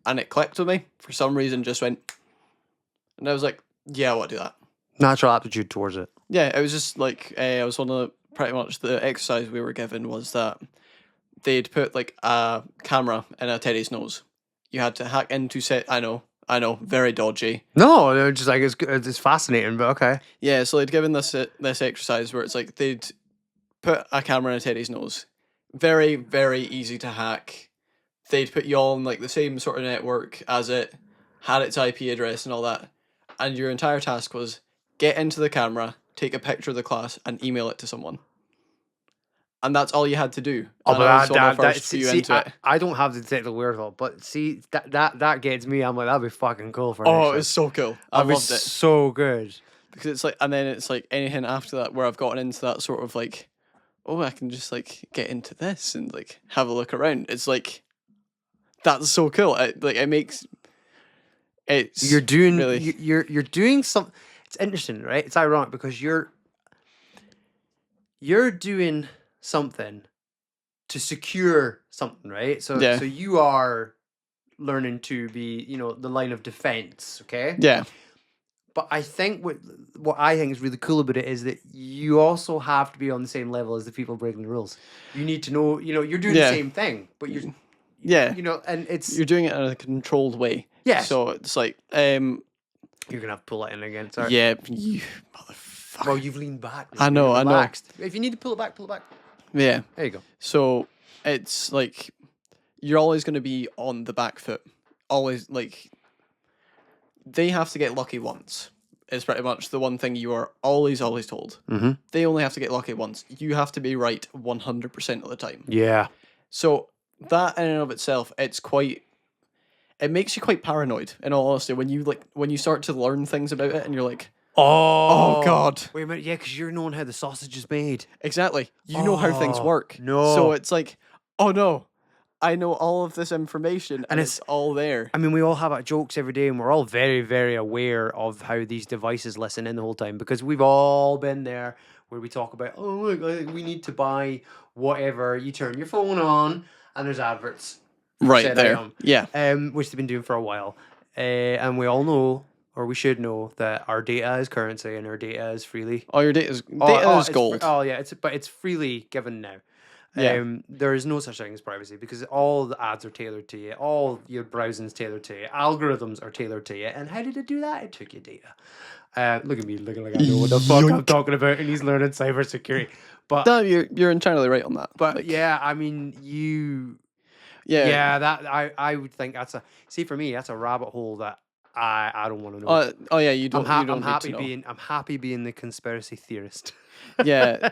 and it clicked with me for some reason. Just went, and I was like, yeah, I want to do that. Natural aptitude towards it. Yeah, it was just like I was one of the pretty much the exercise we were given was that they'd put like a camera in a teddy's nose. You had to hack into set. I know, very dodgy. No, they're just like it's fascinating, but okay. Yeah, so they'd given this exercise where it's like they'd put a camera in a teddy's nose. Very, very easy to hack. They'd put you on like the same sort of network as it, had its IP address and all that, and your entire task was get into the camera, take a picture of the class, and email it to someone. And that's all you had to do. Oh, but I don't have the technical wherewithal, but see that gets me. I'm like, that'd be fucking cool for. Oh, it was so cool. I loved it. So good. Because it's like, and then it's like anything after that where I've gotten into that sort of like, oh, I can just like get into this and like have a look around. It's like, that's so cool. It makes. You're doing really... you're doing something. It's interesting, right? It's ironic because you're doing something to secure something, right? So yeah. So you are learning to be, the line of defense, okay? Yeah. But I think what I think is really cool about it is that you also have to be on the same level as the people breaking the rules. You need to know, you're doing the same thing, but you're and you're doing it in a controlled way. Yeah. So it's like you're gonna have to pull it in again. Sorry. Yeah, you motherfucker. Well, you've leaned back. I know. If you need to pull it back, pull it back. Yeah. There you go. So it's like you're always going to be on the back foot. Always, like, they have to get lucky once. Is pretty much the one thing you are always told. Mm-hmm. They only have to get lucky once. You have to be right 100% of the time. Yeah. So that in and of itself, it makes you quite paranoid, in all honesty, when you start to learn things about it and you're like, oh God. Wait a minute, yeah, because you're knowing how the sausage is made. Exactly. You know how things work. No. So it's like, oh no, I know all of this information and it's all there. I mean, we all have our jokes every day and we're all very, very aware of how these devices listen in the whole time because we've all been there where we talk about, oh, look, we need to buy whatever. You turn your phone on and there's adverts. Right there. Yeah. Which they've been doing for a while. And we all know, or we should know, that our data is currency and our data is freely. Oh, your data is gold. But it's freely given now. Yeah. There is no such thing as privacy because all the ads are tailored to you. All your browsing's tailored to you. Algorithms are tailored to you. And how did it do that? It took your data. Look at me looking like I know what the fuck I'm talking about, and he's learning cybersecurity. But no, you're entirely right on that. But yeah, I mean, you. Yeah. That I would think for me that's a rabbit hole that I don't want to know. Oh yeah, you don't. I'm happy being the conspiracy theorist. Yeah,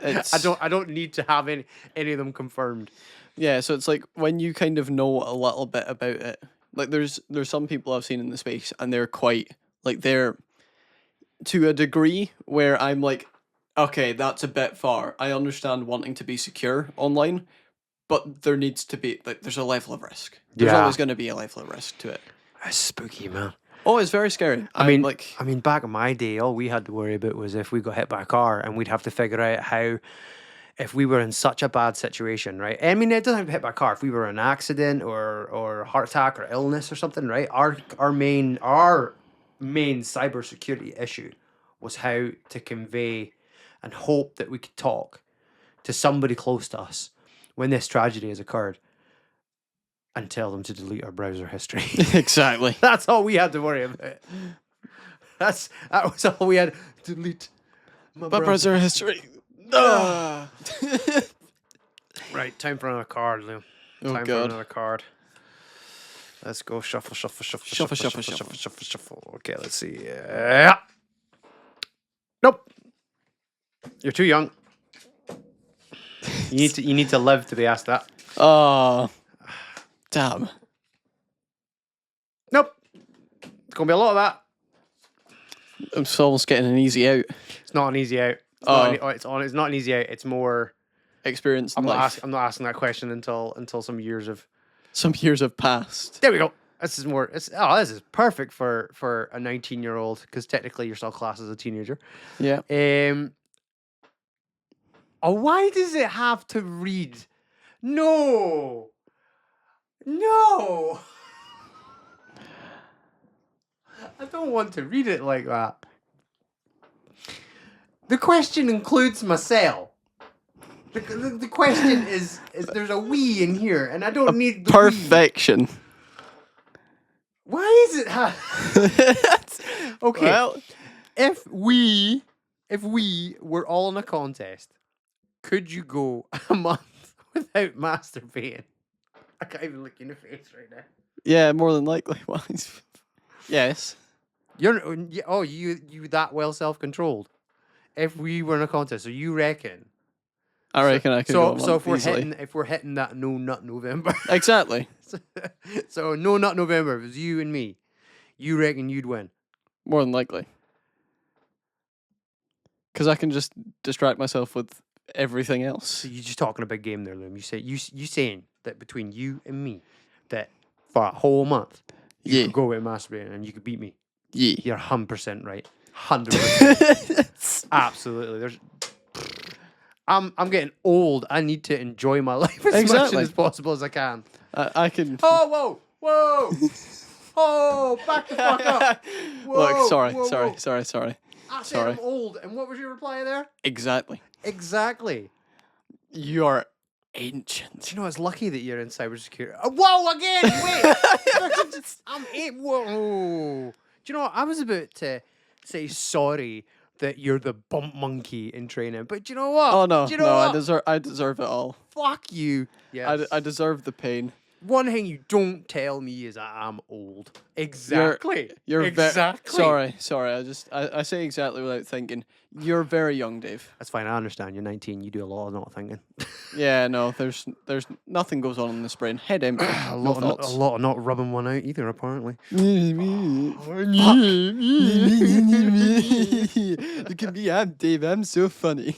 I don't need to have any of them confirmed. Yeah, so it's like when you kind of know a little bit about it. Like there's some people I've seen in the space and they're quite like they're to a degree where I'm like, okay, that's a bit far. I understand wanting to be secure online. But there needs to be, like, there's a level of risk. There's always going to be a level of risk to it. That's spooky, man. Oh, it's very scary. I mean, back in my day, all we had to worry about was if we got hit by a car and we'd have to figure out how, if we were in such a bad situation, right? I mean, it doesn't have to be hit by a car. If we were in an accident or heart attack or illness or something, right? Our main cybersecurity issue was how to convey and hope that we could talk to somebody close to us when this tragedy has occurred and tell them to delete our browser history. Exactly. That's all we had to worry about. That was all we had to delete my browser history. Right, time for another card, Lou. Oh, time God. for another card. Let's go shuffle. Okay, let's see. Nope. You're too young. You need to live to be asked that. Oh, damn. going to be a lot of that. It's almost getting an easy out. It's not an easy out. It's not an easy out. It's more Experience in I'm life. not asking that question until some years have passed. There we go. This is perfect for a 19-year-old because technically you're still classed as a teenager. Yeah. Why does it have to read? No. I don't want to read it like that. The question includes myself. The question is there's a we in here, and I don't need the perfection. We. Why is it? Okay. Well, if we were all in a contest, could you go a month without masturbating? I can't even look you in the face right now. yeah, more than likely. Yes. You that well self-controlled. If we were in a contest, so you reckon? I reckon I could go a month if we're easily. hitting that no nut November. Exactly. So no nut November, if it was you and me, you reckon you'd win? More than likely. Because I can just distract myself with everything else. So you're just talking a big game there, Liam. You saying that between you and me, that for a whole month, you could go out masturbating and you could beat me. Yeah. You're 100% right. 100%. Absolutely. I'm getting old. I need to enjoy my life as much as possible as I can. I can. Oh, whoa. Oh, back the fuck up. Whoa, Look, sorry. I said I'm old. And what was your reply there? Exactly. You are ancient. Do you know, it's lucky that you're in cybersecurity. Whoa, again, wait. I'm eight. Whoa. Do you know what? I was about to say sorry that you're the bump monkey in training, but do you know what? Oh no, do you know what? I deserve it all. Fuck you. Yes. I deserve the pain. One thing you don't tell me is I'm old. Exactly. You're exactly. Sorry. I say exactly without thinking. You're very young, Dave. That's fine. I understand. You're 19. You do a lot of not thinking. Yeah, no. There's nothing goes on in this brain. Head empty. a lot of not rubbing one out either. Apparently. Look at me. I'm Dave. I'm so funny.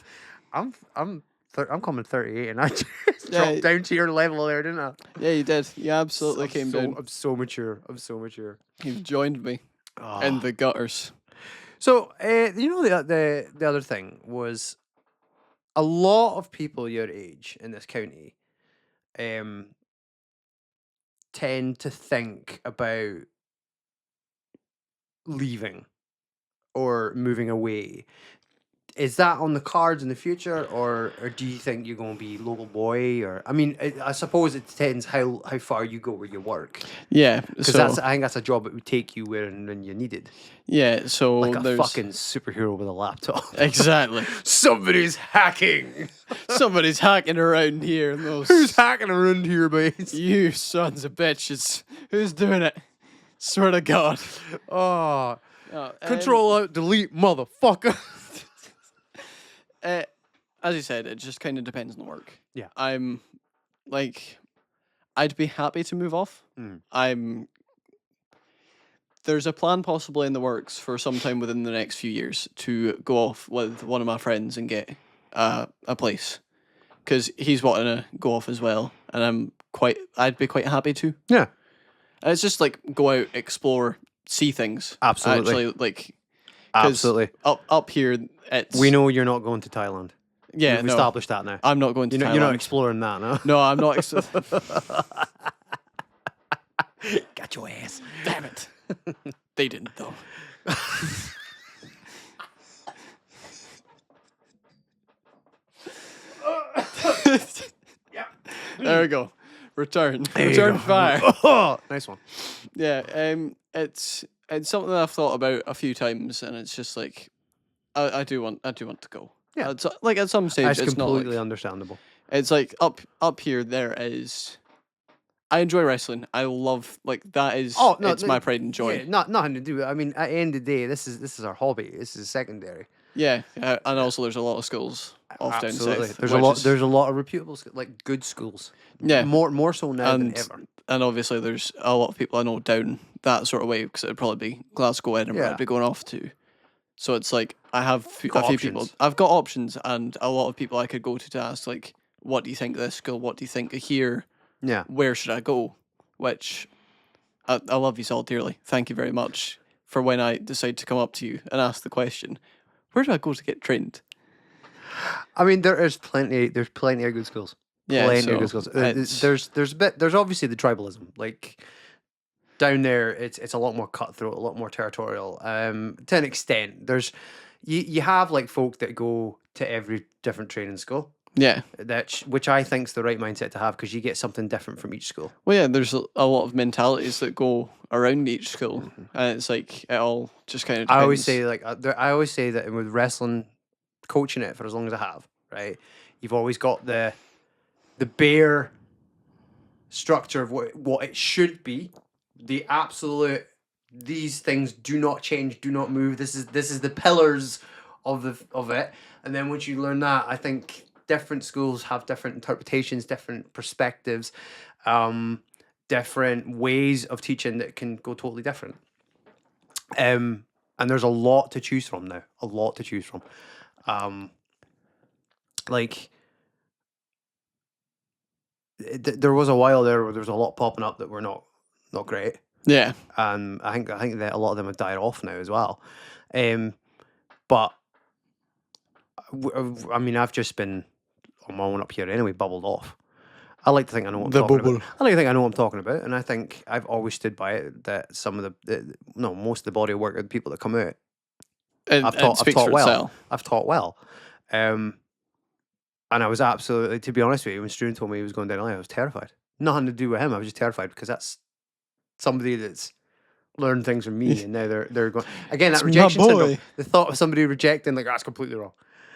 I'm coming 38, and I just dropped down to your level there, didn't I? Yeah, you did. You absolutely came down. I'm so mature. You've joined me in the gutters. So, the other thing was a lot of people your age in this county tend to think about leaving or moving away. Is that on the cards in the future, or do you think you're going to be local boy? Or I suppose it depends how far you go where you work. Yeah, because I think that's a job that would take you where and when you needed. Yeah, so like a fucking superhero with a laptop. Exactly. Somebody's hacking. Somebody's hacking around here. Who's hacking around here, mates? You sons of bitches. Who's doing it? Swear to God. Control Alt Delete, motherfucker. As you said, it just kind of depends on the work. Yeah. I'd be happy to move off. There's a plan possibly in the works for sometime within the next few years to go off with one of my friends and get a place. Because he's wanting to go off as well. And I'd be quite happy to. Yeah. And it's just like go out, explore, see things. Absolutely. Actually, absolutely. Up here, we know you're not going to Thailand. Yeah, We've established that now. I'm not going to Thailand. You're not exploring that, no? No, I'm not. Got your ass. Damn it. They didn't, though. Yeah. There we go. Return fire. Oh, nice one. Yeah, it's something that I've thought about a few times, and it's just like I do want to go. Yeah, like at some stage, it's completely completely understandable. It's like up here. There is. I enjoy wrestling. I love that is. Oh no, it's my pride and joy. Yeah, nothing to do with. At the end of the day, this is our hobby. This is secondary. Yeah, and also there's a lot of schools off down south. There's a lot of reputable, like good schools. Yeah, more so now than ever. and obviously there's a lot of people I know down that sort of way, because it'd probably be Glasgow, Edinburgh, Yeah. I'd be going off to. So it's like, I have got a few people. options. I've got options, and a lot of people I could go to ask, like, what do you think of this school? What do you think of here? Yeah. Where should I go? Which, I love you all dearly. Thank you very much for when I decide to come up to you and ask the question, where do I go to get trained? I mean, there's plenty of good schools. Yeah, Plenty of so good schools. it's- There's obviously the tribalism. Like down there, it's a lot more cutthroat, a lot more territorial. To an extent, you have like folk that go to every different training school. Yeah. Which I think's the right mindset to have, because you get something different from each school. Well, yeah, there's a lot of mentalities that go around each school, and it's like it all just kind of depends. I always say that with wrestling, coaching it for as long as I have, right? You've always got the bare structure of what it should be, the absolute. These things do not change, do not move. This is the pillars of it. And then once you learn that, I think different schools have different interpretations, different perspectives, different ways of teaching that can go totally different. And there's a lot to choose from now. A lot to choose from. There was a while there where there was a lot popping up that were not great. Yeah. And I think that a lot of them have died off now as well. But I mean, I've just been on my own up here anyway, bubbled off. I like to think I know what I'm talking about. I like to think I know what I'm talking about, and I think I've always stood by it that some of most of the body of work of the people that come out, I've taught well. I've taught well. And I was absolutely, to be honest with you, when Struan told me he was going down the line, I was terrified. Nothing to do with him. I was just terrified because that's somebody that's learned things from me, and now they're going again. That rejection syndrome. The thought of somebody rejecting, like, that's completely wrong.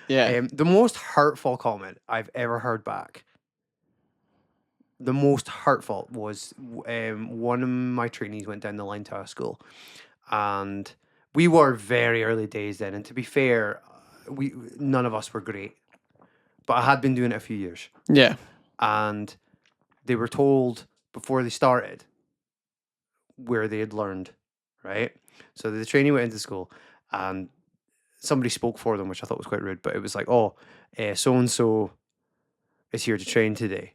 Yeah. The most hurtful comment I've ever heard back. The most hurtful was one of my trainees went down the line to our school, and we were very early days then. And to be fair, none of us were great, but I had been doing it a few years. Yeah. And they were told before they started where they had learned, right? So the trainee went into school, and somebody spoke for them, which I thought was quite rude, but it was like, so-and-so is here to train today.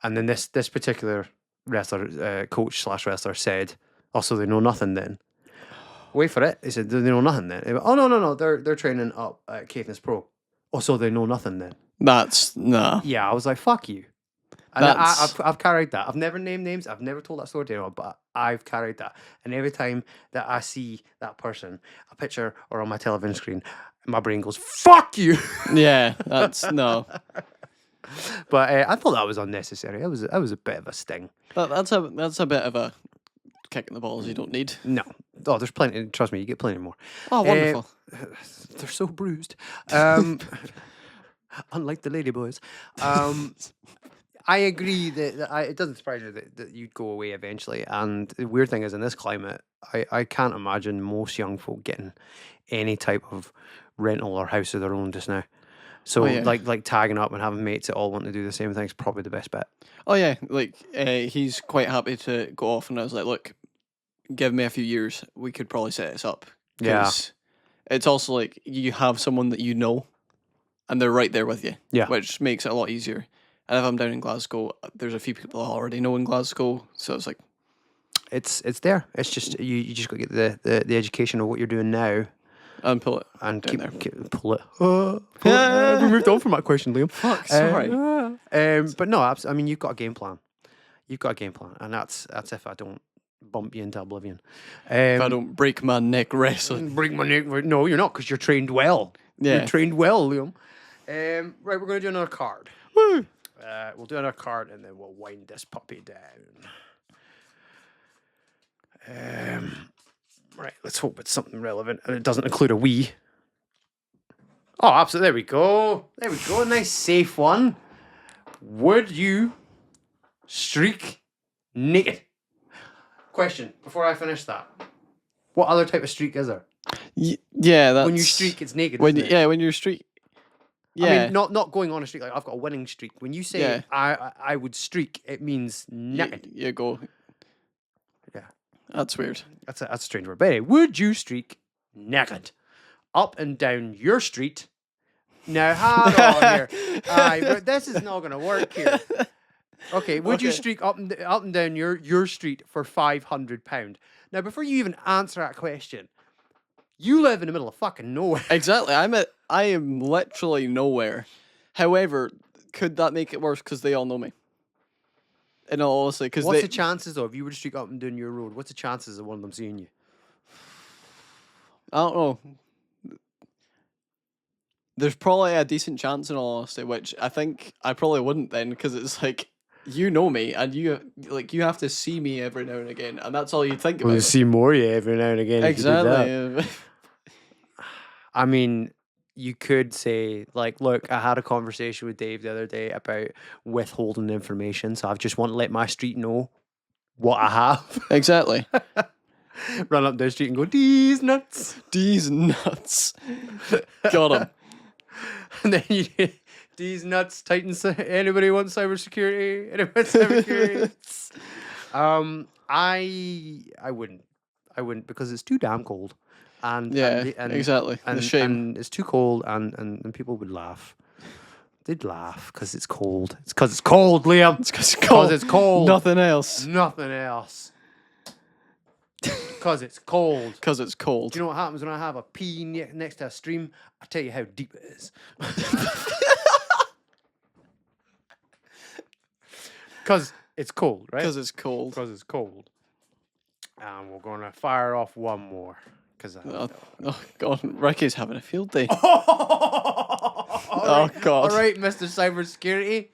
And then this particular wrestler, coach/wrestler said, so they know nothing then. Wait for it. He said, do they know nothing then? He went, no, they're training up at Caithness Pro. So they know nothing then. That's, no. Yeah, I was like, fuck you. And I've carried that. I've never named names. I've never told that story to anyone, but I've carried that. And every time that I see that person, a picture or on my television screen, my brain goes, fuck you. Yeah, that's, no. But I thought that was unnecessary. That was a bit of a sting. That's a bit of a kick in the balls you don't need. No. Oh, there's plenty. Trust me, you get plenty more. Oh, wonderful. They're so bruised. Unlike the ladyboys. I agree that it doesn't surprise me that you'd go away eventually. And the weird thing is, in this climate, I can't imagine most young folk getting any type of rental or house of their own just now. So like tagging up and having mates that all want to do the same thing is probably the best bet. Oh yeah, like he's quite happy to go off, and I was like, look, give me a few years, we could probably set this up. Yeah. It's also like you have someone that you know, and they're right there with you. Yeah. Which makes it a lot easier. And if I'm down in Glasgow, there's a few people I already know in Glasgow, so it's like it's there. It's just you just got to get the education of what you're doing now. And pull it. And keep pull it. We moved on from that question, Liam. Fuck, sorry. But no, I mean, you've got a game plan. You've got a game plan, and that's if I don't bump you into oblivion. If I don't break my neck wrestling. Break my neck? No, you're not, because you're trained well. Yeah. You're trained well, Liam. Right, we're going to do another card. Woo! We'll do another card, and then we'll wind this puppy down. Right, let's hope it's something relevant and it doesn't include a wee. Oh, absolutely. There we go. There we go. A nice safe one. Would you streak naked? Question, before I finish that. What other type of streak is there? Yeah, that's... When you streak, it's naked, when isn't it? Yeah, when you're streak... I Yeah. mean, not going on a streak. Like I've got a winning streak. When you say Yeah. I would streak, it means You, naked. you go. Yeah, That's weird. that's a strange word. But anyway, would you streak naked up and down your street? Now, hold on here. Aye, but this is not going to work here. Okay, would you Okay. streak up and down your street for £500? Now, before you even answer that question, you live in the middle of fucking nowhere. Exactly. I am literally nowhere. However, could that make it worse because they all know me? In all honesty, because What's the chances though if you were to streak up and down your road? What's the chances of one of them seeing you? I don't know. There's probably a decent chance in all honesty, which I think I probably wouldn't then, because it's like you know me and you have to see me every now and again, and that's all you think about. see more yeah every now and again. Exactly. I mean, you could say, like, look, I had a conversation with Dave the other day about withholding information, so I just want to let my street know what I have. Exactly. Run up down the street and go, these nuts. These nuts. Got him. And then you these nuts, Titans. Anybody want cybersecurity? Anyone want cybersecurity? I wouldn't because it's too damn cold. And Yeah, exactly. And, The shame. and it's too cold, and people would laugh. They'd laugh because it's cold. It's because it's cold, Liam. It's because it's cold. It's cold. Nothing else. Nothing else. Because it's cold. Because it's cold. Do you know what happens when I have a pee next to a stream? I tell you how deep it is. Because it's cold, right? Because it's cold. Because it's cold. And we're going to fire off one more. Because Oh God, Ricky's having a field day. oh God. All right, Mr. Cybersecurity,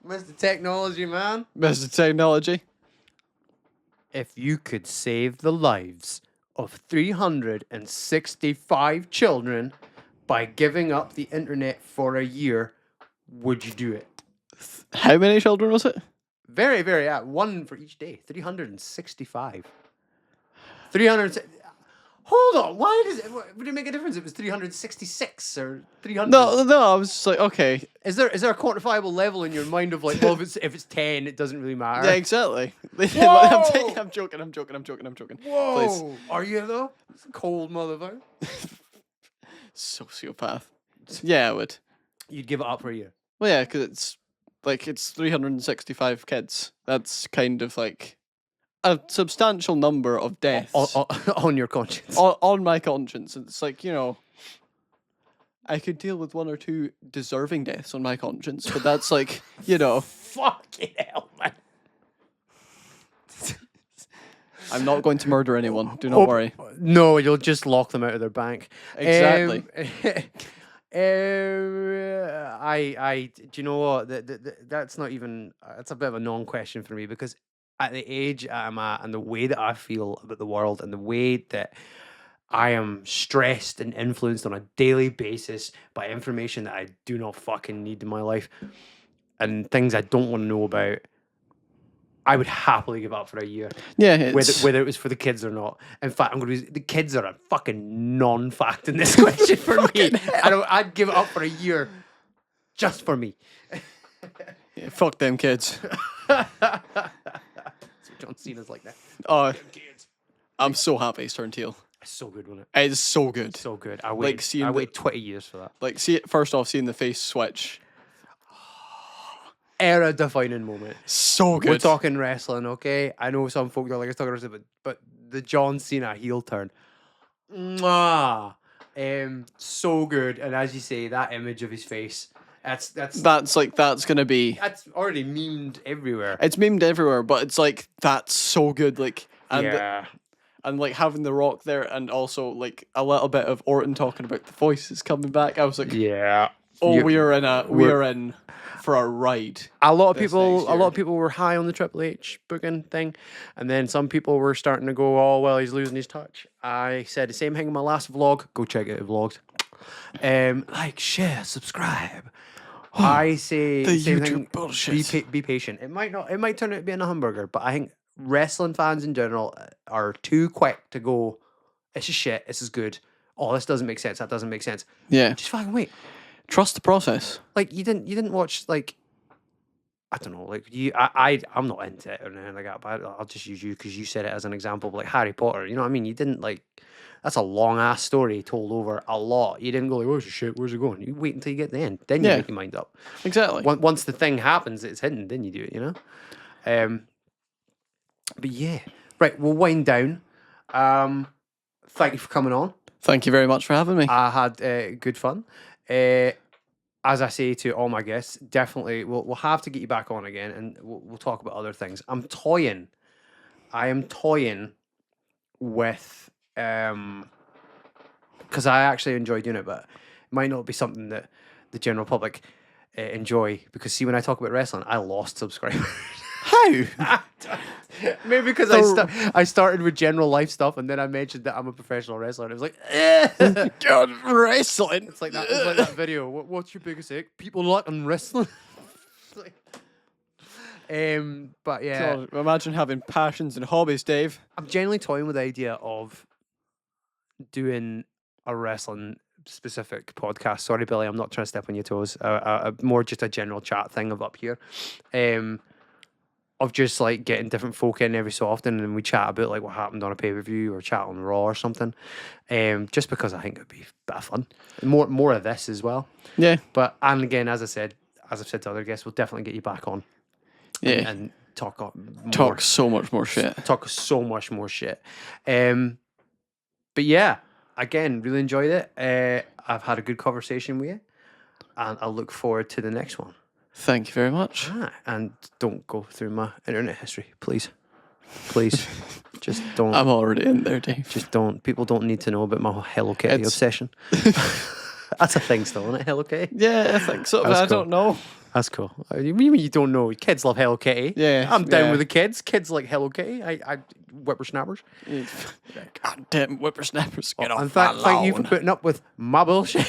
Mr. Technology Man. Mr. Technology. If you could save the lives of 365 children by giving up the internet for a year, would you do it? How many children was it? Very, very, one for each day. 365. 300. Hold on. Why does it? Would it make a difference? If it was 366 or 300. No. I was just like, okay. Is there a quantifiable level in your mind of like, well, if it's 10, it doesn't really matter. Yeah, exactly. Whoa! I'm joking. Whoa! Please. Are you though? It's a cold motherfucker. Sociopath. Yeah, I would. You'd give it up for a year. Well, yeah, because it's 365 kids. That's kind of like a substantial number of deaths On your conscience. on my conscience. It's like, I could deal with one or two deserving deaths on my conscience, but that's like, Fucking hell, man. I'm not going to murder anyone. Do not worry. No, you'll just lock them out of their bank. Exactly. Do you know what? That's not even. That's a bit of a non-question for me because at the age I'm at and the way that I feel about the world and the way that I am stressed and influenced on a daily basis by information that I do not fucking need in my life and things I don't want to know about, I would happily give up for a year. Yeah, whether it was for the kids or not. In fact, the kids are a fucking non-fact in this question for me. I'd give it up for a year just for me. Yeah, fuck them kids. John Cena's like that. Oh, I'm so happy he's turned heel. It's so good, wasn't it? It's so good. So good. I waited 20 years for that. Like, first off, seeing the face switch. Era-defining moment. So good. We're talking wrestling, okay? I know some folk don't like us talking wrestling, but the John Cena heel turn. Mwah! So good. And as you say, that image of his face, that's gonna be. That's already memed everywhere. It's memed everywhere, but it's like that's so good. Like and like having The Rock there, and also like a little bit of Orton talking about the voices coming back. I was like, yeah. Oh, we're in for a ride. A lot of people were high on the Triple H booking thing, and then some people were starting to go, "Oh well, he's losing his touch." I said the same thing in my last vlog. Go check out the vlogs. Like, share, subscribe. I say the same YouTube thing, bullshit. Be patient. It might turn out to be in a hamburger, but I think wrestling fans in general are too quick to go, "This is shit. This is good. Oh, this doesn't make sense. That doesn't make sense." Yeah. Just fucking wait. Trust the process. Like you didn't watch like. I don't know, like I'm not into it or anything like that, but I'll just use you because you said it as an example. Like Harry Potter, you know what I mean? You didn't like. That's a long ass story told over a lot. You didn't go like, "Where's the shit? Where's it going?" You wait until you get to the end, then you make your mind up. Exactly. Once the thing happens, it's hidden. Then you do it. You know. But yeah, right. We'll wind down. Thank you for coming on. Thank you very much for having me. I had good fun. As I say to all my guests, definitely we'll have to get you back on again, and we'll talk about other things. I am toying with because I actually enjoy doing it, but it might not be something that the general public enjoy. Because see, when I talk about wrestling, I lost subscribers. How? Maybe because I started with general life stuff, and then I mentioned that I'm a professional wrestler, and it was like, God, wrestling. It's like that video. What's your biggest ache? People like on wrestling. But yeah, God, imagine having passions and hobbies, Dave. I'm genuinely toying with the idea of doing a wrestling specific podcast. Sorry, Billy, I'm not trying to step on your toes. More just a general chat thing of up here. Of just like getting different folk in every so often, and we chat about like what happened on a pay-per-view or chat on Raw or something. Just because I think it'd be a bit of fun. More of this as well. Yeah. But and again, as I've said to other guests, we'll definitely get you back on. Yeah. And talk so much more shit. Talk so much more shit. But yeah, again, really enjoyed it. I've had a good conversation with you, and I look forward to the next one. Thank you very much. And don't go through my internet history, please. Please. Just don't. I'm already in there, Dave. Just don't. People don't need to know about my Hello Kitty obsession. That's a thing still, isn't it? Hello Kitty? Yeah, I think so, but I don't know. That's cool. What do you mean you don't know? Kids love Hello Kitty. Yeah. I'm down with the kids. Kids like Hello Kitty. I whippersnappers. God damn whippersnappers. Get off in fact, my thank you lawn. for putting up with my bullshit.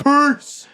Peace.